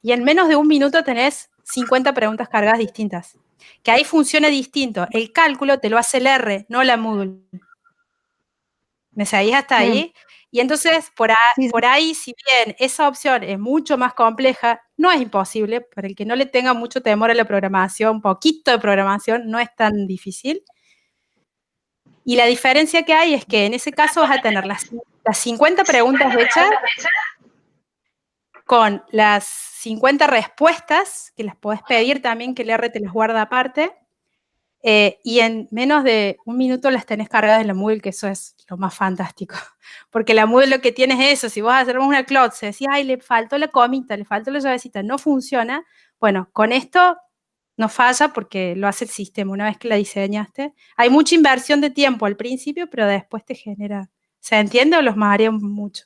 y en menos de un minuto tenés 50 preguntas cargadas distintas. Que ahí funciona distinto. El cálculo te lo hace el R, no la Moodle. ¿Me seguís hasta ahí? Y entonces, por ahí, si bien esa opción es mucho más compleja, no es imposible. Para el que no le tenga mucho temor a la programación, un poquito de programación, no es tan difícil. Y la diferencia que hay es que en ese caso vas a tener las 50 preguntas hechas con las 50 respuestas, que las podés pedir también, que el R te las guarda aparte, y en menos de un minuto las tenés cargadas en la Moodle, que eso es lo más fantástico. Porque la Moodle lo que tienes es eso, si vos haces una Clotze, decís, ay, le faltó la comita, le faltó la llavecita, no funciona, bueno, con esto no falla porque lo hace el sistema una vez que la diseñaste. Hay mucha inversión de tiempo al principio, pero después te genera. ¿Se entiende o los mareo mucho?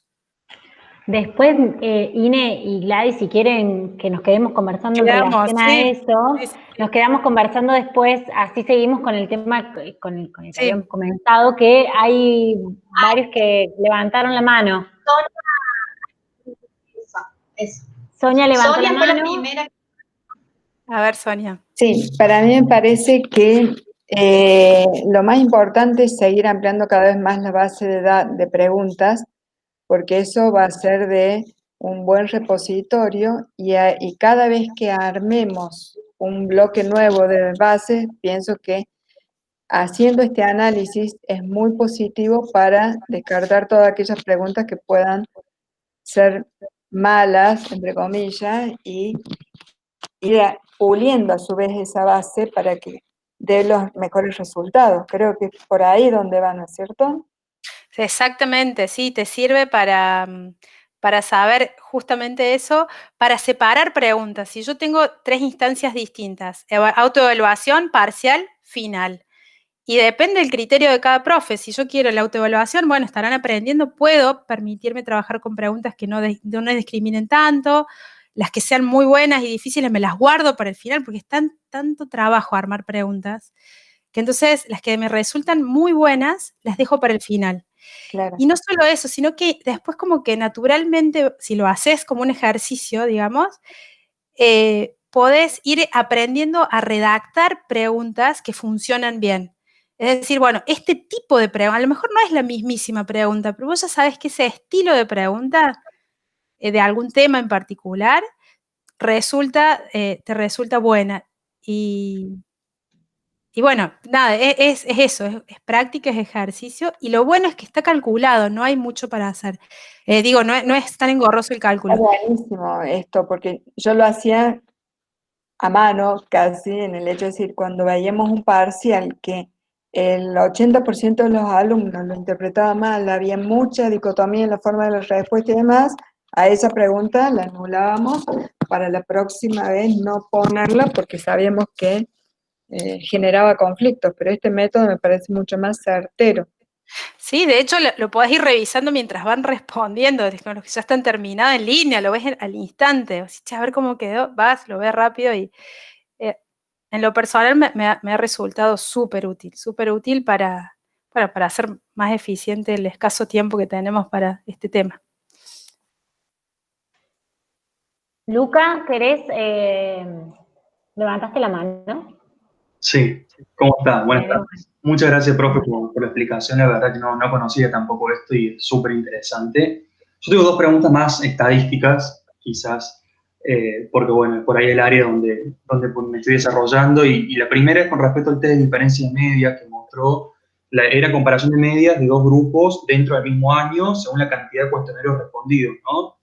Después, Ine y Gladys, si quieren que nos quedemos conversando en relación a eso, nos quedamos conversando después, así seguimos con el tema con el que habíamos comentado, que hay varios que levantaron la mano. Sonia levantó la mano. La primera. A ver, Sonia. Sí, para mí me parece que lo más importante es seguir ampliando cada vez más la base de preguntas, porque eso va a ser de un buen repositorio y cada vez que armemos un bloque nuevo de bases, pienso que haciendo este análisis es muy positivo para descartar todas aquellas preguntas que puedan ser malas, entre comillas, y ir puliendo a su vez esa base para que dé los mejores resultados. Creo que es por ahí donde van, ¿no es cierto? Exactamente, sí, te sirve para saber justamente eso, para separar preguntas. Si yo tengo 3 instancias distintas, autoevaluación, parcial, final. Y depende del criterio de cada profe. Si yo quiero la autoevaluación, bueno, estarán aprendiendo, puedo permitirme trabajar con preguntas que no discriminen tanto, las que sean muy buenas y difíciles me las guardo para el final, porque es tanto trabajo armar preguntas, que entonces las que me resultan muy buenas, las dejo para el final. Claro. Y no solo eso, sino que después como que naturalmente, si lo haces como un ejercicio, digamos, podés ir aprendiendo a redactar preguntas que funcionan bien. Es decir, bueno, este tipo de pregunta, a lo mejor no es la mismísima pregunta, pero vos ya sabes que ese estilo de pregunta de algún tema en particular te resulta buena. Y bueno, nada, es eso, es práctica, es ejercicio, y lo bueno es que está calculado, no hay mucho para hacer. No es tan engorroso el cálculo. Es buenísimo esto, porque yo lo hacía a mano casi, en el hecho de decir, cuando veíamos un parcial que el 80% de los alumnos lo interpretaba mal, había mucha dicotomía en la forma de la respuesta y demás, a esa pregunta la anulábamos para la próxima vez no ponerla porque sabíamos que generaba conflictos, pero este método me parece mucho más certero. Sí, de hecho lo podés ir revisando mientras van respondiendo, con los que ya están terminados en línea, lo ves al instante, o sea, a ver cómo quedó, vas, lo ves rápido y en lo personal me ha resultado súper útil para hacer más eficiente el escaso tiempo que tenemos para este tema. Luca, ¿querés? ¿Levantaste la mano? Sí, ¿cómo está? Buenas tardes. Muchas gracias, profe, por la explicación. La verdad que no conocía tampoco esto y es súper interesante. Yo tengo 2 preguntas más estadísticas, quizás, porque, bueno, por ahí el área donde me estoy desarrollando. Y la primera es con respecto al test de diferencia de medias que mostró, era comparación de medias de 2 grupos dentro del mismo año según la cantidad de cuestionarios respondidos, ¿no?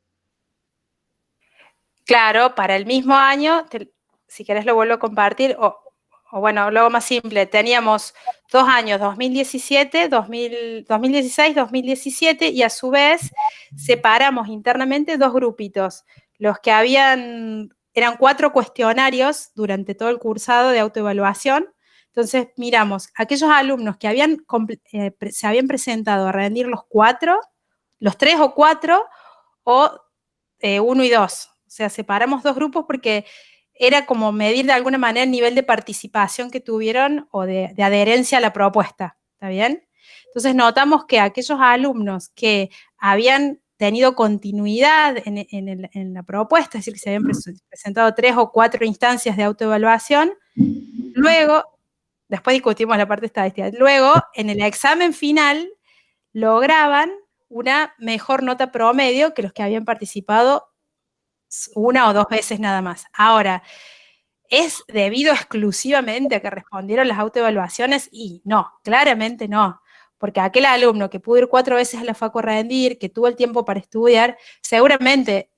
Claro, para el mismo año, si querés lo vuelvo a compartir, o bueno, lo hago más simple, teníamos 2 años, 2017, 2016, 2017, y a su vez separamos internamente 2 grupitos. Los que eran 4 cuestionarios durante todo el cursado de autoevaluación. Entonces miramos aquellos alumnos que se habían presentado a rendir los 3 o 4, o 1 y 2. O sea, separamos 2 grupos porque era como medir de alguna manera el nivel de participación que tuvieron o de adherencia a la propuesta, ¿está bien? Entonces notamos que aquellos alumnos que habían tenido continuidad en la propuesta, es decir, que se habían presentado 3 o 4 instancias de autoevaluación, luego, después discutimos la parte estadística, luego en el examen final lograban una mejor nota promedio que los que habían participado 1 o 2 veces nada más. Ahora, ¿es debido exclusivamente a que respondieron las autoevaluaciones? Y no, claramente no. Porque aquel alumno que pudo ir 4 veces a la facu a rendir, que tuvo el tiempo para estudiar, seguramente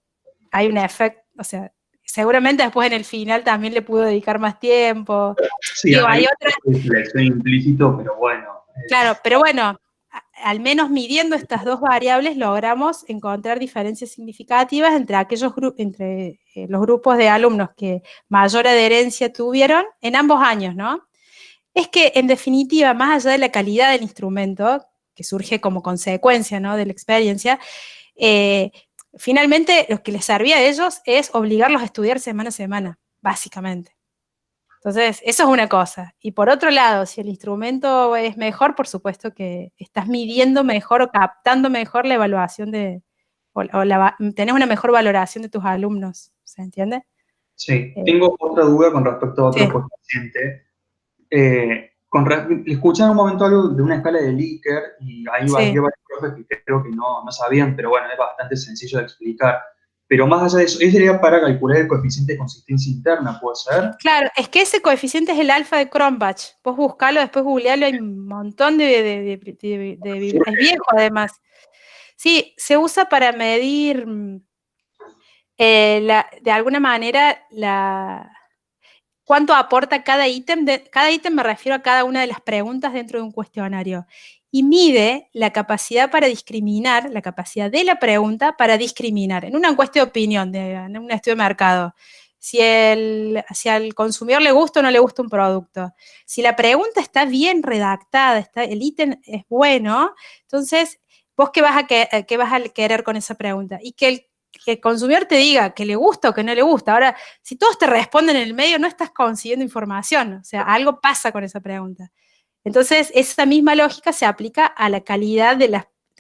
hay un efecto, o sea, seguramente después en el final también le pudo dedicar más tiempo. Sí, Digo, hay otra... selección implícito, pero bueno. Claro, pero bueno, al menos midiendo estas 2 variables logramos encontrar diferencias significativas entre los grupos de alumnos que mayor adherencia tuvieron en ambos años, ¿no? Es que, en definitiva, más allá de la calidad del instrumento, que surge como consecuencia, ¿no?, de la experiencia, finalmente lo que les servía a ellos es obligarlos a estudiar semana a semana, básicamente. Entonces, eso es una cosa. Y por otro lado, si el instrumento es mejor, por supuesto que estás midiendo mejor o captando mejor la evaluación tenés una mejor valoración de tus alumnos, ¿se entiende? Sí, tengo otra duda con respecto a otro Sí. coeficiente. Escuché en un momento algo de una escala de Likert y ahí Sí. había varios profes que creo que no sabían, pero bueno, es bastante sencillo de explicar. Pero más allá de eso, ¿es sería para calcular el coeficiente de consistencia interna, puede ser? Claro, es que ese coeficiente es el alfa de Cronbach. Vos buscalo, después googlealo, hay un montón es viejo además. Sí, se usa para medir de alguna manera cuánto aporta cada ítem. Cada ítem me refiero a cada una de las preguntas dentro de un cuestionario. Y mide la capacidad para discriminar, la capacidad de la pregunta para discriminar. En una encuesta de opinión, en un estudio de mercado, si al consumidor le gusta o no le gusta un producto. Si la pregunta está bien redactada, el ítem es bueno, entonces, ¿vos qué vas a querer con esa pregunta? Y que el consumidor te diga que le gusta o que no le gusta. Ahora, si todos te responden en el medio, no estás consiguiendo información. O sea, algo pasa con esa pregunta. Entonces, esa misma lógica se aplica a la calidad de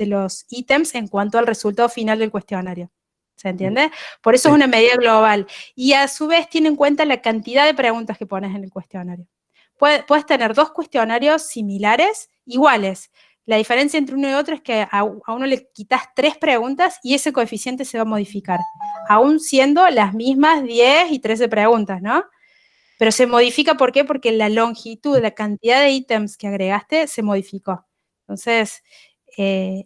los ítems en cuanto al resultado final del cuestionario. ¿Se entiende? Por eso es una medida global. Y a su vez tiene en cuenta la cantidad de preguntas que pones en el cuestionario. Puedes tener 2 cuestionarios similares, iguales. La diferencia entre uno y otro es que a uno le quitas 3 preguntas y ese coeficiente se va a modificar, aún siendo las mismas 10 y 13 preguntas, ¿no? Pero se modifica, ¿por qué? Porque la longitud, la cantidad de ítems que agregaste se modificó. Entonces,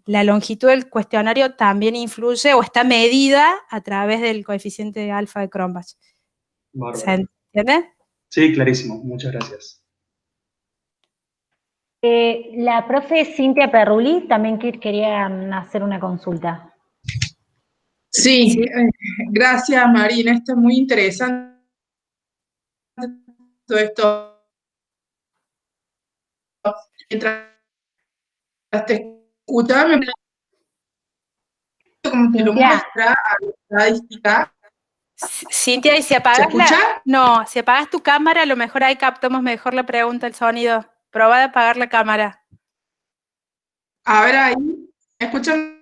la longitud del cuestionario también influye o está medida a través del coeficiente de alfa de Cronbach. ¿Se entiende? Sí, clarísimo. Muchas gracias. La profe Cintia Perrulli también quería hacer una consulta. Sí, gracias Marina, esto es muy interesante todo esto. Mientras te escuchaba, me como que lo muestra a la estadística. Cintia, ¿y si apagas ¿Se escucha? No, si apagas tu cámara, a lo mejor ahí captamos mejor la pregunta, el sonido. Proba de apagar la cámara. A ver ahí, ¿me escuchan?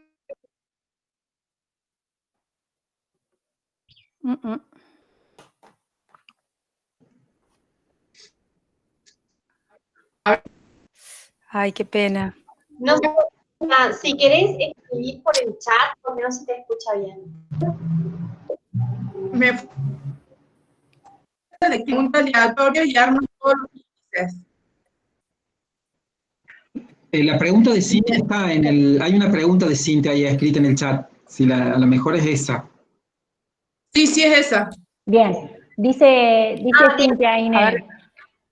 Ay, qué pena. No, si querés escribir por el chat, porque no se te escucha bien. Me de pregunta aleatoria y armo todos los índices. La pregunta de Cintia está hay una pregunta de Cintia ahí escrita en el chat, si a lo mejor es esa. Sí, sí es esa. Bien, dice Cintia Inés,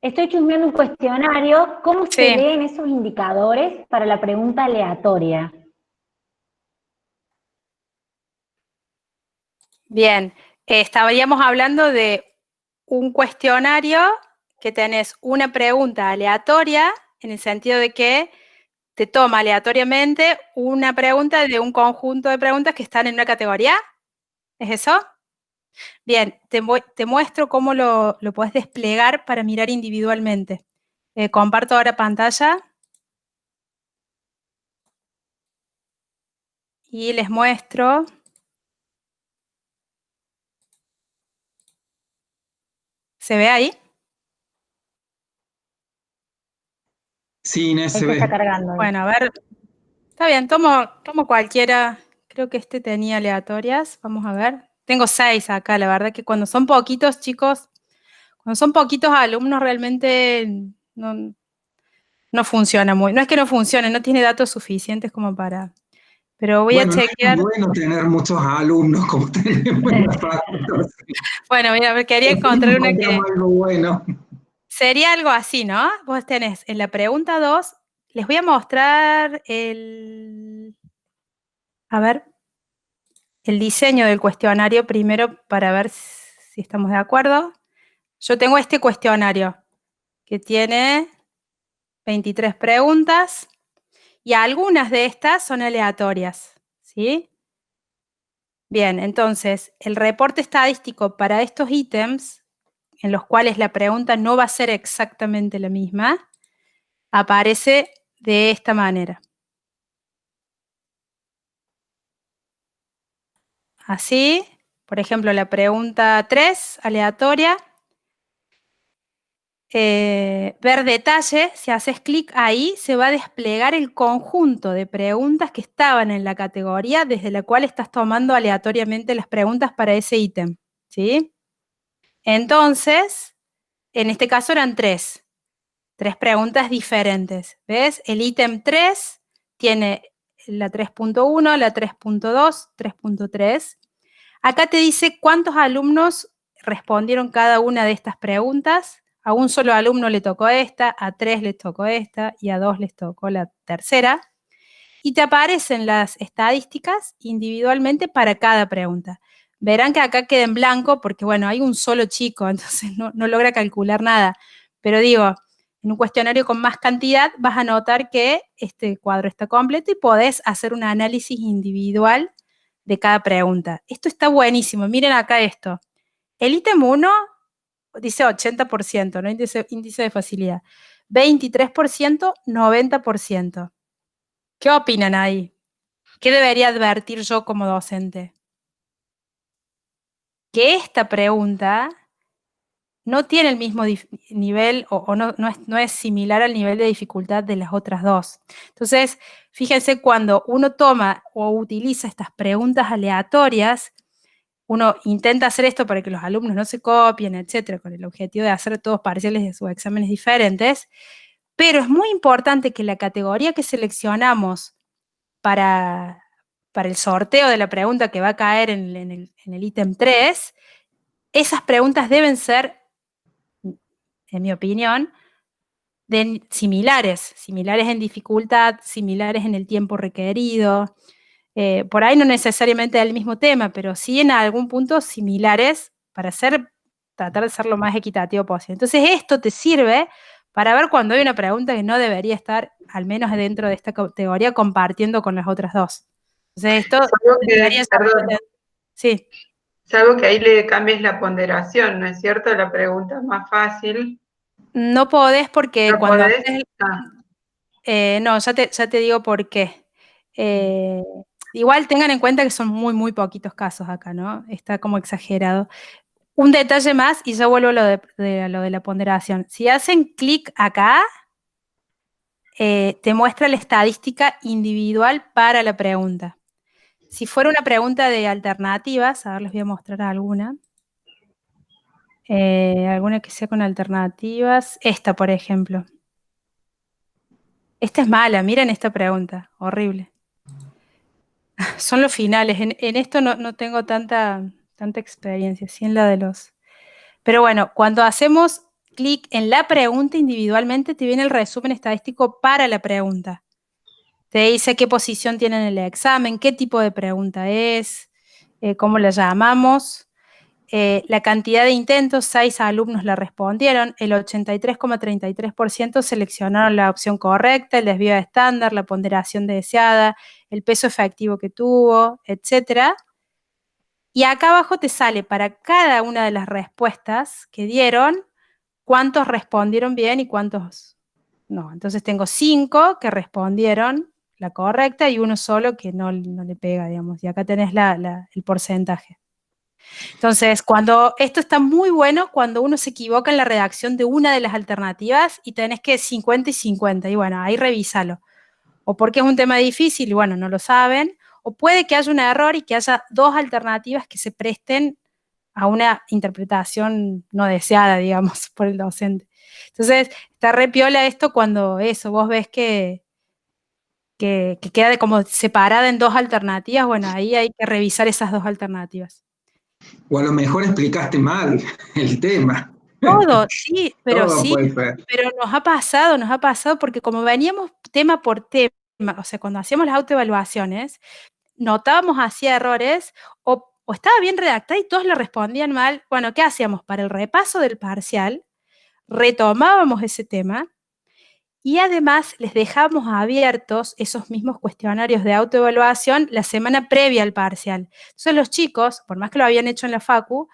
estoy chusmeando un cuestionario, ¿cómo se leen esos indicadores para la pregunta aleatoria? Bien, estaríamos hablando de un cuestionario que tenés una pregunta aleatoria, en el sentido de que te toma aleatoriamente una pregunta de un conjunto de preguntas que están en una categoría. ¿Es eso? Bien, te muestro cómo lo podés desplegar para mirar individualmente. Comparto ahora pantalla. y les muestro. ¿Se ve ahí? Sí, Inés, Ahí se se está ve. cargando. Bueno, a ver. Está bien, tomo cualquiera. Creo que este tenía aleatorias. Vamos a ver. Tengo 6 acá, la verdad que cuando son poquitos, chicos, cuando son poquitos alumnos realmente no funciona muy. No es que no funcione, no tiene datos suficientes como para. Pero voy a Bueno, no chequear. es bueno tener muchos alumnos como tenemos en la facultad. Bueno, mira, quería Así encontrar una que encontramos algo bueno. sería algo así, ¿no? Vos tenés en la pregunta 2, les voy a mostrar a ver, el diseño del cuestionario primero para ver si estamos de acuerdo. Yo tengo este cuestionario que tiene 23 preguntas y algunas de estas son aleatorias, ¿sí? Bien, entonces, el reporte estadístico para estos ítems, en los cuales la pregunta no va a ser exactamente la misma, aparece de esta manera. Así, por ejemplo, la pregunta 3, aleatoria. Ver detalle, si haces clic ahí, se va a desplegar el conjunto de preguntas que estaban en la categoría desde la cual estás tomando aleatoriamente las preguntas para ese ítem, ¿sí? Entonces, en este caso eran 3 preguntas diferentes, ¿ves? El ítem 3 tiene la 3.1, la 3.2, 3.3. Acá te dice cuántos alumnos respondieron cada una de estas preguntas. A un solo alumno le tocó esta, a 3 les tocó esta y a 2 les tocó la tercera. Y te aparecen las estadísticas individualmente para cada pregunta. Verán que acá queda en blanco porque, bueno, hay un solo chico, entonces no logra calcular nada. Pero digo, en un cuestionario con más cantidad vas a notar que este cuadro está completo y podés hacer un análisis individual de cada pregunta. Esto está buenísimo. Miren acá esto. El ítem 1 dice 80%, ¿no? Índice de facilidad. 23%, 90%. ¿Qué opinan ahí? ¿Qué debería advertir yo como docente? Que esta pregunta no tiene el mismo nivel o no es similar al nivel de dificultad de las otras dos. Entonces, fíjense, cuando uno toma o utiliza estas preguntas aleatorias, uno intenta hacer esto para que los alumnos no se copien, etcétera, con el objetivo de hacer todos parciales de sus exámenes diferentes, pero es muy importante que la categoría que seleccionamos para el sorteo de la pregunta que va a caer en el ítem 3, esas preguntas deben ser, en mi opinión, similares en dificultad, similares en el tiempo requerido, por ahí no necesariamente del mismo tema, pero sí en algún punto similares para tratar de ser lo más equitativo posible. Entonces esto te sirve para ver cuando hay una pregunta que no debería estar, al menos dentro de esta categoría, compartiendo con las otras dos. Entonces esto debería ser. Sí. Salvo que ahí le cambies la ponderación, ¿no es cierto? La pregunta es más fácil. No podés porque ¿No cuando podés? haces no, ya te digo por qué. Igual tengan en cuenta que son muy, muy poquitos casos acá, ¿no? Está como exagerado. Un detalle más y ya vuelvo a lo de la ponderación. Si hacen clic acá, te muestra la estadística individual para la pregunta. Si fuera una pregunta de alternativas, a ver, les voy a mostrar alguna. Alguna que sea con alternativas. Esta, por ejemplo. Esta es mala, miren esta pregunta, horrible. Son los finales. En esto no tengo tanta experiencia, sí en la de los. Pero bueno, cuando hacemos clic en la pregunta individualmente, te viene el resumen estadístico para la pregunta. Te dice qué posición tiene en el examen, qué tipo de pregunta es, cómo la llamamos. La cantidad de intentos, 6 alumnos la respondieron, el 83,33% seleccionaron la opción correcta, el desvío de estándar, la ponderación deseada, el peso efectivo que tuvo, etc. Y acá abajo te sale para cada una de las respuestas que dieron, cuántos respondieron bien y cuántos no. Entonces tengo 5 que respondieron la correcta y uno solo que no le pega, digamos. Y acá tenés el porcentaje. Entonces, esto está muy bueno cuando uno se equivoca en la redacción de una de las alternativas y tenés que 50 y 50, y bueno, ahí revísalo. O porque es un tema difícil y bueno, no lo saben, o puede que haya un error y que haya dos alternativas que se presten a una interpretación no deseada, digamos, por el docente. Entonces, está re piola esto cuando vos ves que queda como separada en dos alternativas, bueno, ahí hay que revisar esas dos alternativas. O a lo mejor explicaste mal el tema. Todo, sí, pero Todo sí, puede ser. pero nos ha pasado porque como veníamos tema por tema, o sea, cuando hacíamos las autoevaluaciones, notábamos hacía errores o estaba bien redactada y todos le respondían mal. Bueno, ¿qué hacíamos? Para el repaso del parcial, retomábamos ese tema y además les dejábamos abiertos esos mismos cuestionarios de autoevaluación la semana previa al parcial. Entonces los chicos, por más que lo habían hecho en la facu,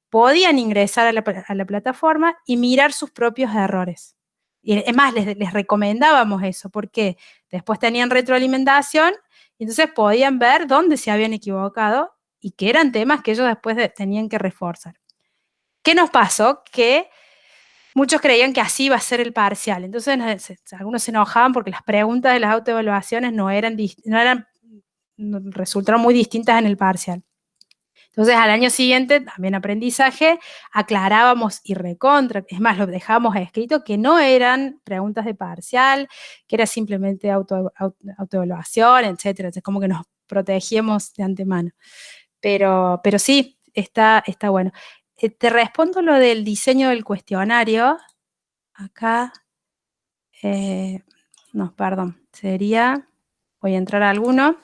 podían ingresar a la plataforma y mirar sus propios errores. Y es más, les recomendábamos eso, porque después tenían retroalimentación y entonces podían ver dónde se habían equivocado y que eran temas que ellos después tenían que reforzar. ¿Qué nos pasó? Que muchos creían que así iba a ser el parcial. Entonces algunos se enojaban porque las preguntas de las autoevaluaciones resultaron muy distintas en el parcial. Entonces, al año siguiente, también aprendizaje, aclarábamos y recontra, es más, lo dejábamos escrito que no eran preguntas de parcial, que era simplemente autoevaluación, etcétera. Entonces, como que nos protegíamos de antemano. Pero sí, está bueno. Te respondo lo del diseño del cuestionario. Acá, no, perdón, voy a entrar a alguno.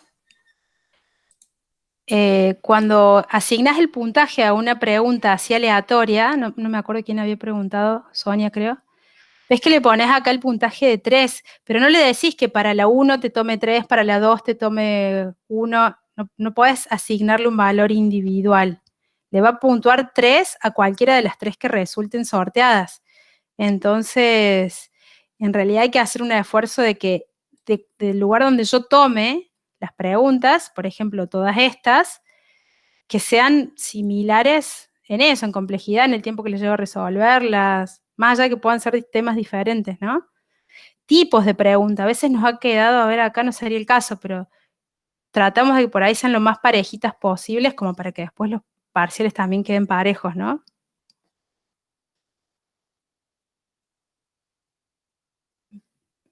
Cuando asignas el puntaje a una pregunta así aleatoria, no me acuerdo quién había preguntado, Sonia creo, ves que le pones acá el puntaje de 3, pero no le decís que para la 1 te tome 3, para la 2 te tome 1, no podés asignarle un valor individual. Le va a puntuar 3 a cualquiera de las 3 que resulten sorteadas. Entonces, en realidad hay que hacer un esfuerzo de que del lugar donde yo tome las preguntas, por ejemplo, todas estas, que sean similares en eso, en complejidad, en el tiempo que les lleva a resolverlas, más allá de que puedan ser temas diferentes, ¿no? Tipos de preguntas, a veces nos ha quedado, a ver, acá no sería el caso, pero tratamos de que por ahí sean lo más parejitas posibles, como para que después los parciales también queden parejos, ¿no?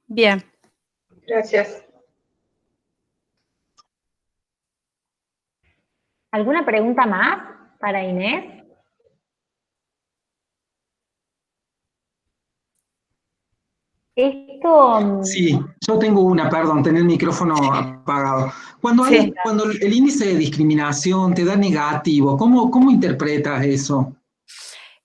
Bien. Gracias. ¿Alguna pregunta más para Inés? Sí, yo tengo una, perdón, tener el micrófono apagado. Cuando el índice de discriminación te da negativo, ¿cómo interpretas eso?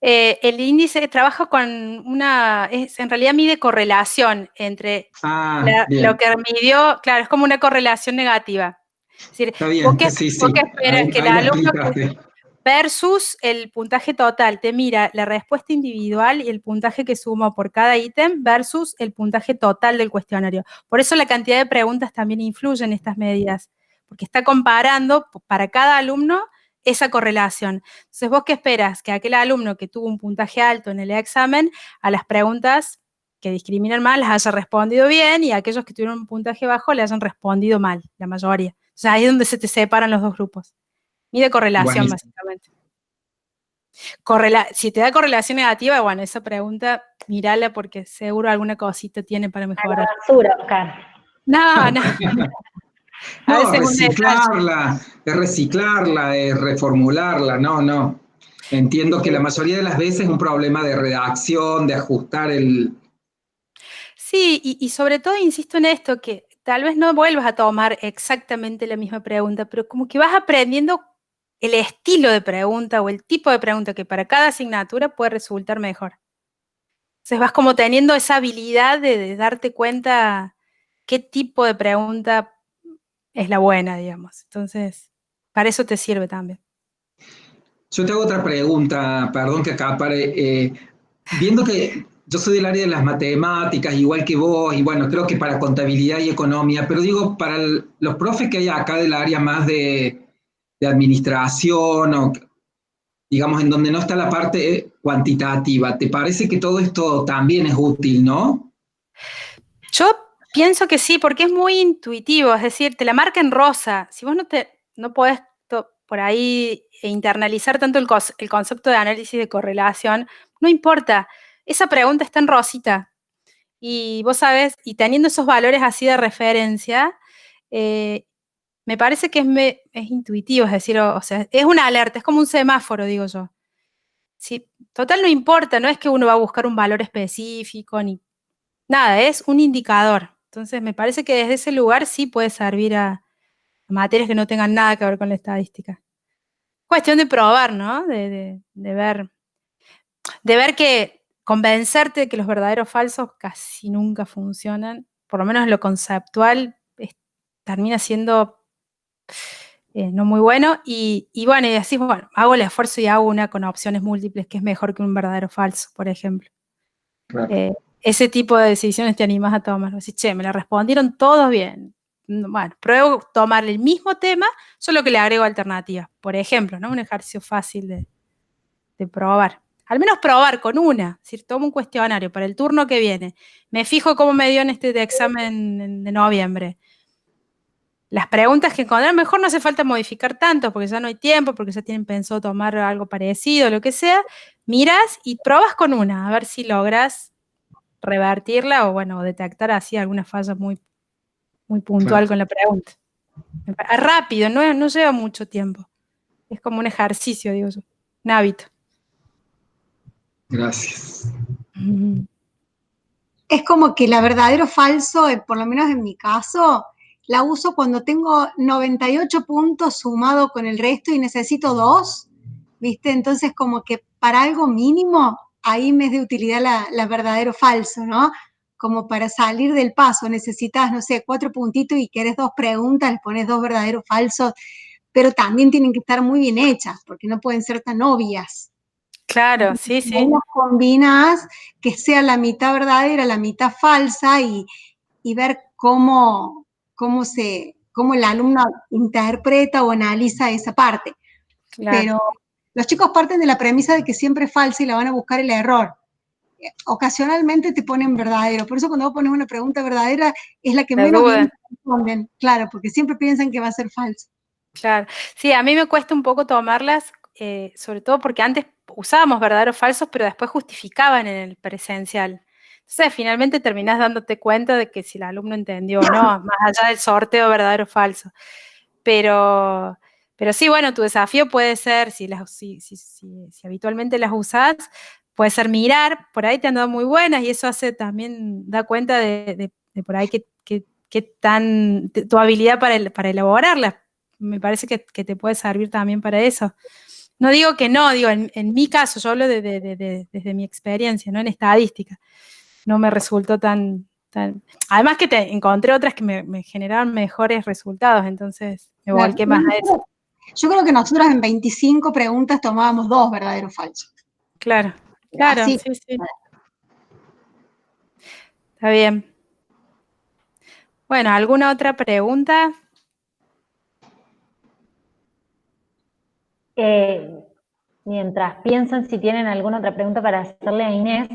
El índice trabaja con en realidad mide correlación entre lo que midió, claro, es como una correlación negativa. Es decir, está bien, ¿vos qué esperas? Que el alumno versus el puntaje total te mira la respuesta individual y el puntaje que sumó por cada ítem versus el puntaje total del cuestionario. Por eso la cantidad de preguntas también influye en estas medidas, porque está comparando para cada alumno esa correlación. Entonces, ¿vos qué esperas? Que aquel alumno que tuvo un puntaje alto en el examen, a las preguntas que discriminan mal las haya respondido bien y aquellos que tuvieron un puntaje bajo le hayan respondido mal, la mayoría. O sea, ahí es donde se te separan los dos grupos. Mide correlación, básicamente. Si te da correlación negativa, bueno, esa pregunta, mírala porque seguro alguna cosita tiene para mejorar. A la basura, Oscar. No. No, reciclarla, reformularla, no. Entiendo que la mayoría de las veces es un problema de redacción, de ajustar el... Sí, y sobre todo insisto en esto, que tal vez no vuelvas a tomar exactamente la misma pregunta, pero como que vas aprendiendo el estilo de pregunta o el tipo de pregunta que para cada asignatura puede resultar mejor. Entonces vas como teniendo esa habilidad de darte cuenta qué tipo de pregunta es la buena, digamos. Entonces, para eso te sirve también. Yo te hago otra pregunta, perdón que acapare. Viendo que yo soy del área de las matemáticas, igual que vos, y bueno, creo que para contabilidad y economía, pero digo, para los profes que hay acá del área más de administración, o digamos, en donde no está la parte cuantitativa, ¿te parece que todo esto también es útil, no? Yo pienso que sí, porque es muy intuitivo, es decir, te la marca en rosa. Si vos no podés por ahí internalizar tanto el concepto de análisis de correlación, no importa, esa pregunta está en rosita. Y vos sabés, y teniendo esos valores así de referencia, me parece que es intuitivo, es decir, o sea, es una alerta, es como un semáforo, digo yo. Sí, total no importa, no es que uno va a buscar un valor específico, ni nada, es un indicador. Entonces, me parece que desde ese lugar sí puede servir a materias que no tengan nada que ver con la estadística. Cuestión de probar, ¿no? De ver que convencerte de que los verdaderos falsos casi nunca funcionan, por lo menos lo conceptual termina siendo no muy bueno, y bueno, y así, bueno, hago el esfuerzo y hago una con opciones múltiples, que es mejor que un verdadero falso, por ejemplo. Claro. Ese tipo de decisiones te animas a tomar. Decís, che, me la respondieron todos bien. Bueno, pruebo tomar el mismo tema, solo que le agrego alternativas. Por ejemplo, ¿no? Un ejercicio fácil de probar. Al menos probar con una. Es decir, tomo un cuestionario para el turno que viene. Me fijo cómo me dio en este examen de noviembre. Las preguntas que encontré, mejor no hace falta modificar tanto, porque ya no hay tiempo, porque ya tienen pensado tomar algo parecido, lo que sea. Miras y probas con una, a ver si logras revertirla o, bueno, detectar así alguna falla muy, muy puntual con la pregunta. Es rápido, no lleva mucho tiempo. Es como un ejercicio, digo yo, un hábito. Gracias. Es como que la verdadero falso, por lo menos en mi caso, la uso cuando tengo 98 puntos sumado con el resto y necesito 2, ¿viste? Entonces como que para algo mínimo, ahí me es de utilidad la verdadero falso, ¿no? Como para salir del paso, necesitas, no sé, 4 puntitos y querés 2 preguntas, les pones 2 verdaderos falsos, pero también tienen que estar muy bien hechas, porque no pueden ser tan obvias. Claro, sí, sí. Las combinas, que sea la mitad verdadera, la mitad falsa, y ver cómo el alumno interpreta o analiza esa parte. Claro. Pero los chicos parten de la premisa de que siempre es falsa y la van a buscar el error. Ocasionalmente te ponen verdadero, por eso cuando vos pones una pregunta verdadera es la que menos bien responden, claro, porque siempre piensan que va a ser falso. Claro, sí, a mí me cuesta un poco tomarlas, sobre todo porque antes usábamos verdaderos falsos, pero después justificaban en el presencial. Entonces, finalmente terminás dándote cuenta de que si el alumno entendió o no, más allá del sorteo verdadero o falso. Pero sí, bueno, tu desafío puede ser, si habitualmente las usás, puede ser mirar, por ahí te han dado muy buenas y eso hace también, da cuenta de por ahí que tan, tu habilidad para elaborarlas. Me parece que te puede servir también para eso. No digo que no, digo, en mi caso, yo hablo desde mi experiencia, ¿no? En estadística. No me resultó tan... Además que encontré otras que me generaron mejores resultados, entonces me volqué más a eso. Yo creo que nosotros en 25 preguntas tomábamos 2 verdaderos falsos. Claro, claro, así. Sí. Está bien. Bueno, ¿alguna otra pregunta? Mientras piensan si tienen alguna otra pregunta para hacerle a Inés,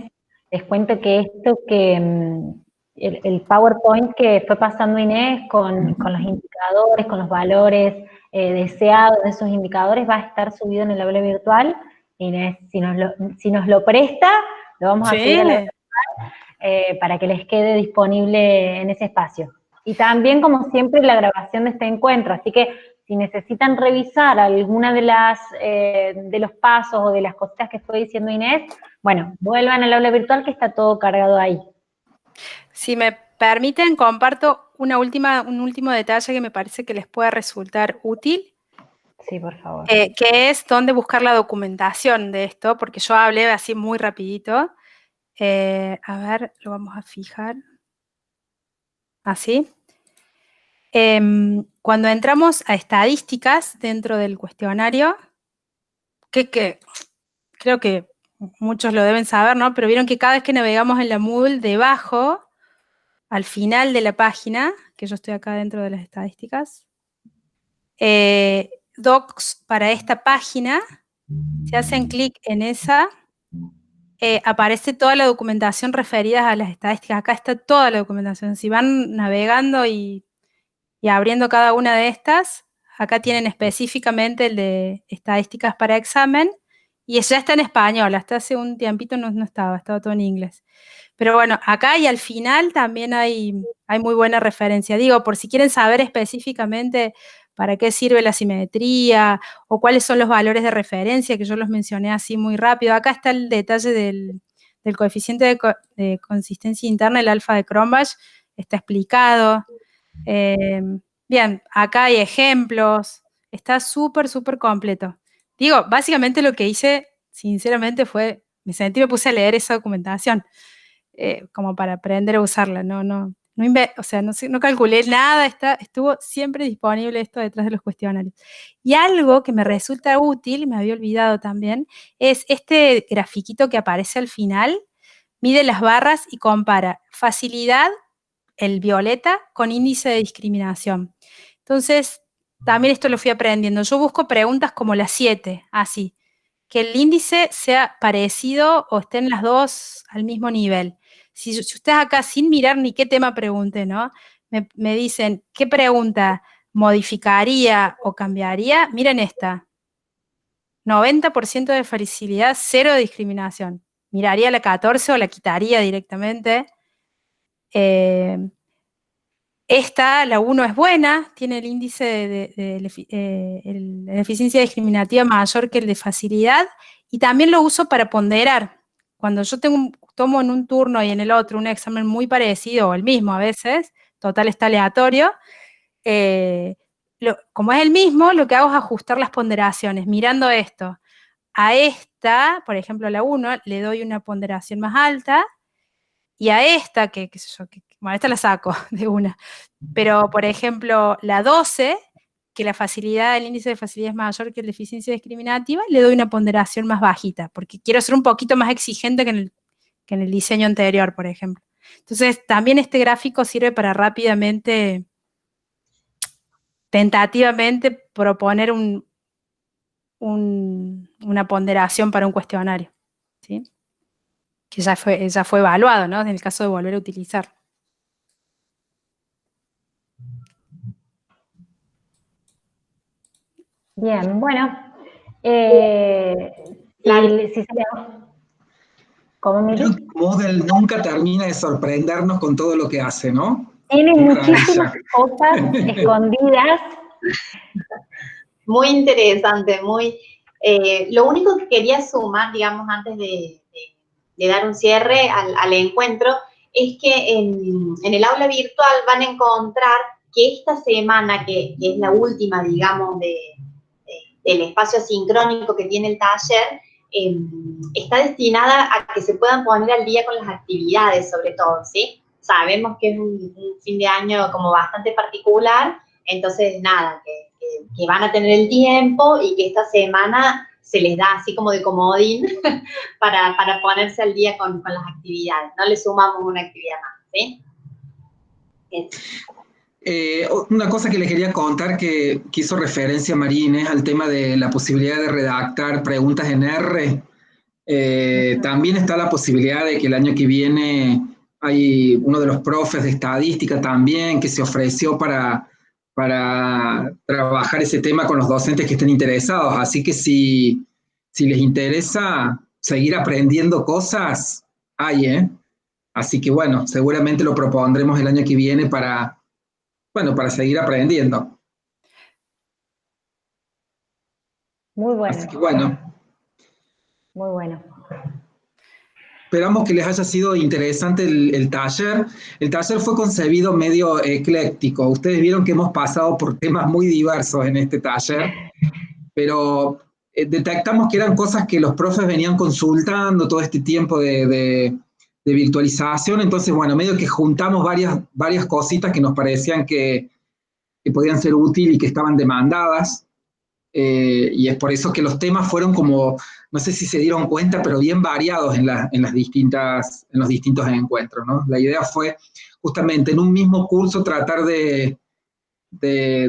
les cuento que esto el PowerPoint que fue pasando Inés con los indicadores, con los valores deseados de esos indicadores va a estar subido en el aula virtual. Inés, si nos lo presta, lo vamos a subir a la virtual para que les quede disponible en ese espacio. Y también, como siempre, la grabación de este encuentro, así que si necesitan revisar alguna de los pasos o de las cositas que fue diciendo Inés, bueno, vuelvan al aula virtual que está todo cargado ahí. Si me permiten, comparto un último detalle que me parece que les puede resultar útil. Sí, por favor. Que es dónde buscar la documentación de esto, porque yo hablé así muy rapidito. A ver, lo vamos a fijar. Así. Cuando entramos a estadísticas dentro del cuestionario, que creo que muchos lo deben saber, ¿no? Pero vieron que cada vez que navegamos en la Moodle, debajo, al final de la página, que yo estoy acá dentro de las estadísticas, docs para esta página, si hacen clic en esa, aparece toda la documentación referida a las estadísticas. Acá está toda la documentación. Si van navegando y abriendo cada una de estas, acá tienen específicamente el de estadísticas para examen, y ya está en español. Hasta hace un tiempito no estaba todo en inglés. Pero bueno, acá y al final también hay muy buena referencia. Digo, por si quieren saber específicamente para qué sirve la simetría o cuáles son los valores de referencia, que yo los mencioné así muy rápido. Acá está el detalle del coeficiente de consistencia interna, el alfa de Cronbach, está explicado. Bien, acá hay ejemplos, está súper, súper completo. Digo, básicamente lo que hice, sinceramente, fue, me puse a leer esa documentación, como para aprender a usarla, no calculé nada, estuvo siempre disponible esto detrás de los cuestionarios. Y algo que me resulta útil, me había olvidado también, es este grafiquito que aparece al final, mide las barras y compara facilidad, el violeta, con índice de discriminación. Entonces, también esto lo fui aprendiendo. Yo busco preguntas como las 7, así, que el índice sea parecido o estén las dos al mismo nivel. Si ustedes acá, sin mirar ni qué tema pregunte, ¿no? Me dicen, ¿qué pregunta modificaría o cambiaría? Miren esta. 90% de facilidad, 0 de discriminación. Miraría la 14 o la quitaría directamente. Esta, la 1 es buena, tiene el índice de la eficiencia discriminativa mayor que el de facilidad, y también lo uso para ponderar. Cuando yo tomo en un turno y en el otro un examen muy parecido o el mismo a veces, total está aleatorio, como es el mismo, lo que hago es ajustar las ponderaciones, mirando esto. A esta, por ejemplo, a la 1, le doy una ponderación más alta, y a esta, bueno, esta la saco de una, pero por ejemplo, la 12, que el índice de facilidad es mayor que el de eficiencia discriminativa, le doy una ponderación más bajita, porque quiero ser un poquito más exigente que en el diseño anterior, por ejemplo. Entonces, también este gráfico sirve para rápidamente, tentativamente, proponer una ponderación para un cuestionario, ¿sí? Que ya fue evaluado, ¿no? En el caso de volver a utilizar. Bien, bueno. Moodle nunca termina de sorprendernos con todo lo que hace, ¿no? Tiene muchísimas cosas escondidas. Muy interesante, lo único que quería sumar, digamos, antes de dar un cierre al encuentro, es que en el aula virtual van a encontrar que esta semana, que es la última, digamos, del espacio asincrónico que tiene el taller, está destinada a que se puedan poner al día con las actividades, sobre todo, ¿sí? Sabemos que es un fin de año como bastante particular, entonces, nada, que van a tener el tiempo y que esta semana se les da así como de comodín para ponerse al día con las actividades. No le sumamos una actividad más, ¿sí? Una cosa que les quería contar que hizo referencia Marines al tema de la posibilidad de redactar preguntas en R. También está la posibilidad de que el año que viene hay uno de los profes de estadística también que se ofreció para trabajar ese tema con los docentes que estén interesados. Así que si les interesa seguir aprendiendo cosas, hay, Así que bueno, seguramente lo propondremos el año que viene para seguir aprendiendo. Muy bueno. Así que bueno. Muy bueno. Esperamos que les haya sido interesante el taller. El taller fue concebido medio ecléctico. Ustedes vieron que hemos pasado por temas muy diversos en este taller, pero detectamos que eran cosas que los profes venían consultando todo este tiempo de virtualización. Entonces, bueno, medio que juntamos varias cositas que nos parecían que podían ser útiles y que estaban demandadas. Y es por eso que los temas fueron como no sé si se dieron cuenta, pero bien variados en los distintos encuentros, ¿no? La idea fue justamente en un mismo curso tratar de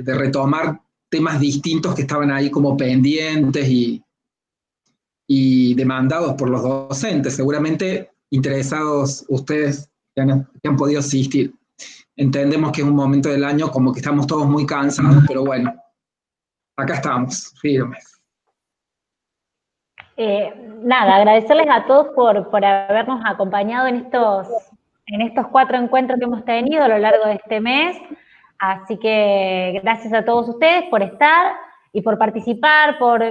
retomar temas distintos que estaban ahí como pendientes y demandados por los docentes, seguramente interesados ustedes que han podido asistir. Entendemos que es un momento del año como que estamos todos muy cansados, pero bueno, acá estamos, firmes. Nada, agradecerles a todos por habernos acompañado en estos 4 encuentros que hemos tenido a lo largo de este mes. Así que gracias a todos ustedes por estar y por participar, por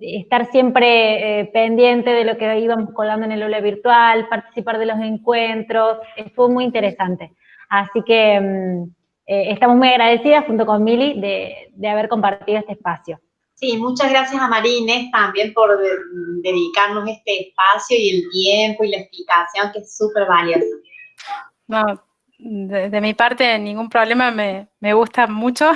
estar siempre pendiente de lo que íbamos colgando en el aula virtual, participar de los encuentros. Fue muy interesante. Así que estamos muy agradecidas junto con Mili de haber compartido este espacio. Sí, muchas gracias a María Inés también por dedicarnos este espacio y el tiempo y la explicación, que es súper valiosa. No, de mi parte ningún problema, me gusta mucho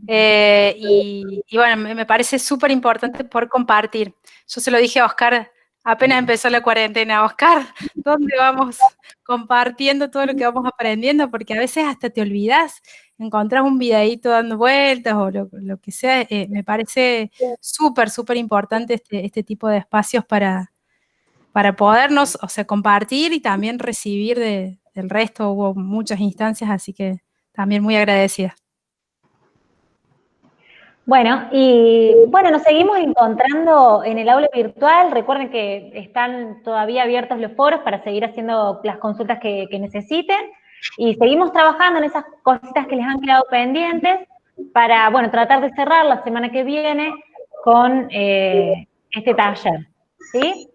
y bueno, me parece súper importante poder compartir. Yo se lo dije a Oscar apenas empezó la cuarentena. Oscar, ¿dónde vamos compartiendo todo lo que vamos aprendiendo? Porque a veces hasta te olvidas, encontrás un videíto dando vueltas o lo que sea. Me parece súper, súper importante este tipo de espacios para podernos, o sea, compartir y también recibir del resto. Hubo muchas instancias, así que también muy agradecida. Bueno, y bueno, nos seguimos encontrando en el aula virtual. Recuerden que están todavía abiertos los foros para seguir haciendo las consultas que necesiten. Y seguimos trabajando en esas cositas que les han quedado pendientes para, bueno, tratar de cerrar la semana que viene con este taller, ¿sí?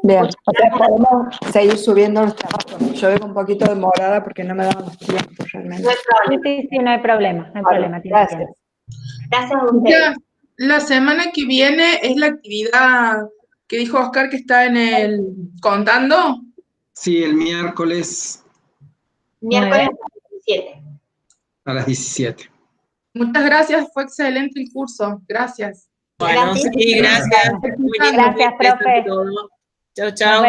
Bien, o sea, podemos seguir subiendo los trabajos. Yo vengo un poquito demorada porque no me daban los tiempos realmente. Sí, no hay problema, no hay problema. Gracias. Gracias a ustedes. La semana que viene es la actividad que dijo Oscar que está en el contando. Sí, el miércoles. Miércoles a las 17. A las 17. Muchas gracias, fue excelente el curso. Gracias. Bueno, Gracias. sí, gracias. Muy lindo. Gracias, profe. Chao, chao.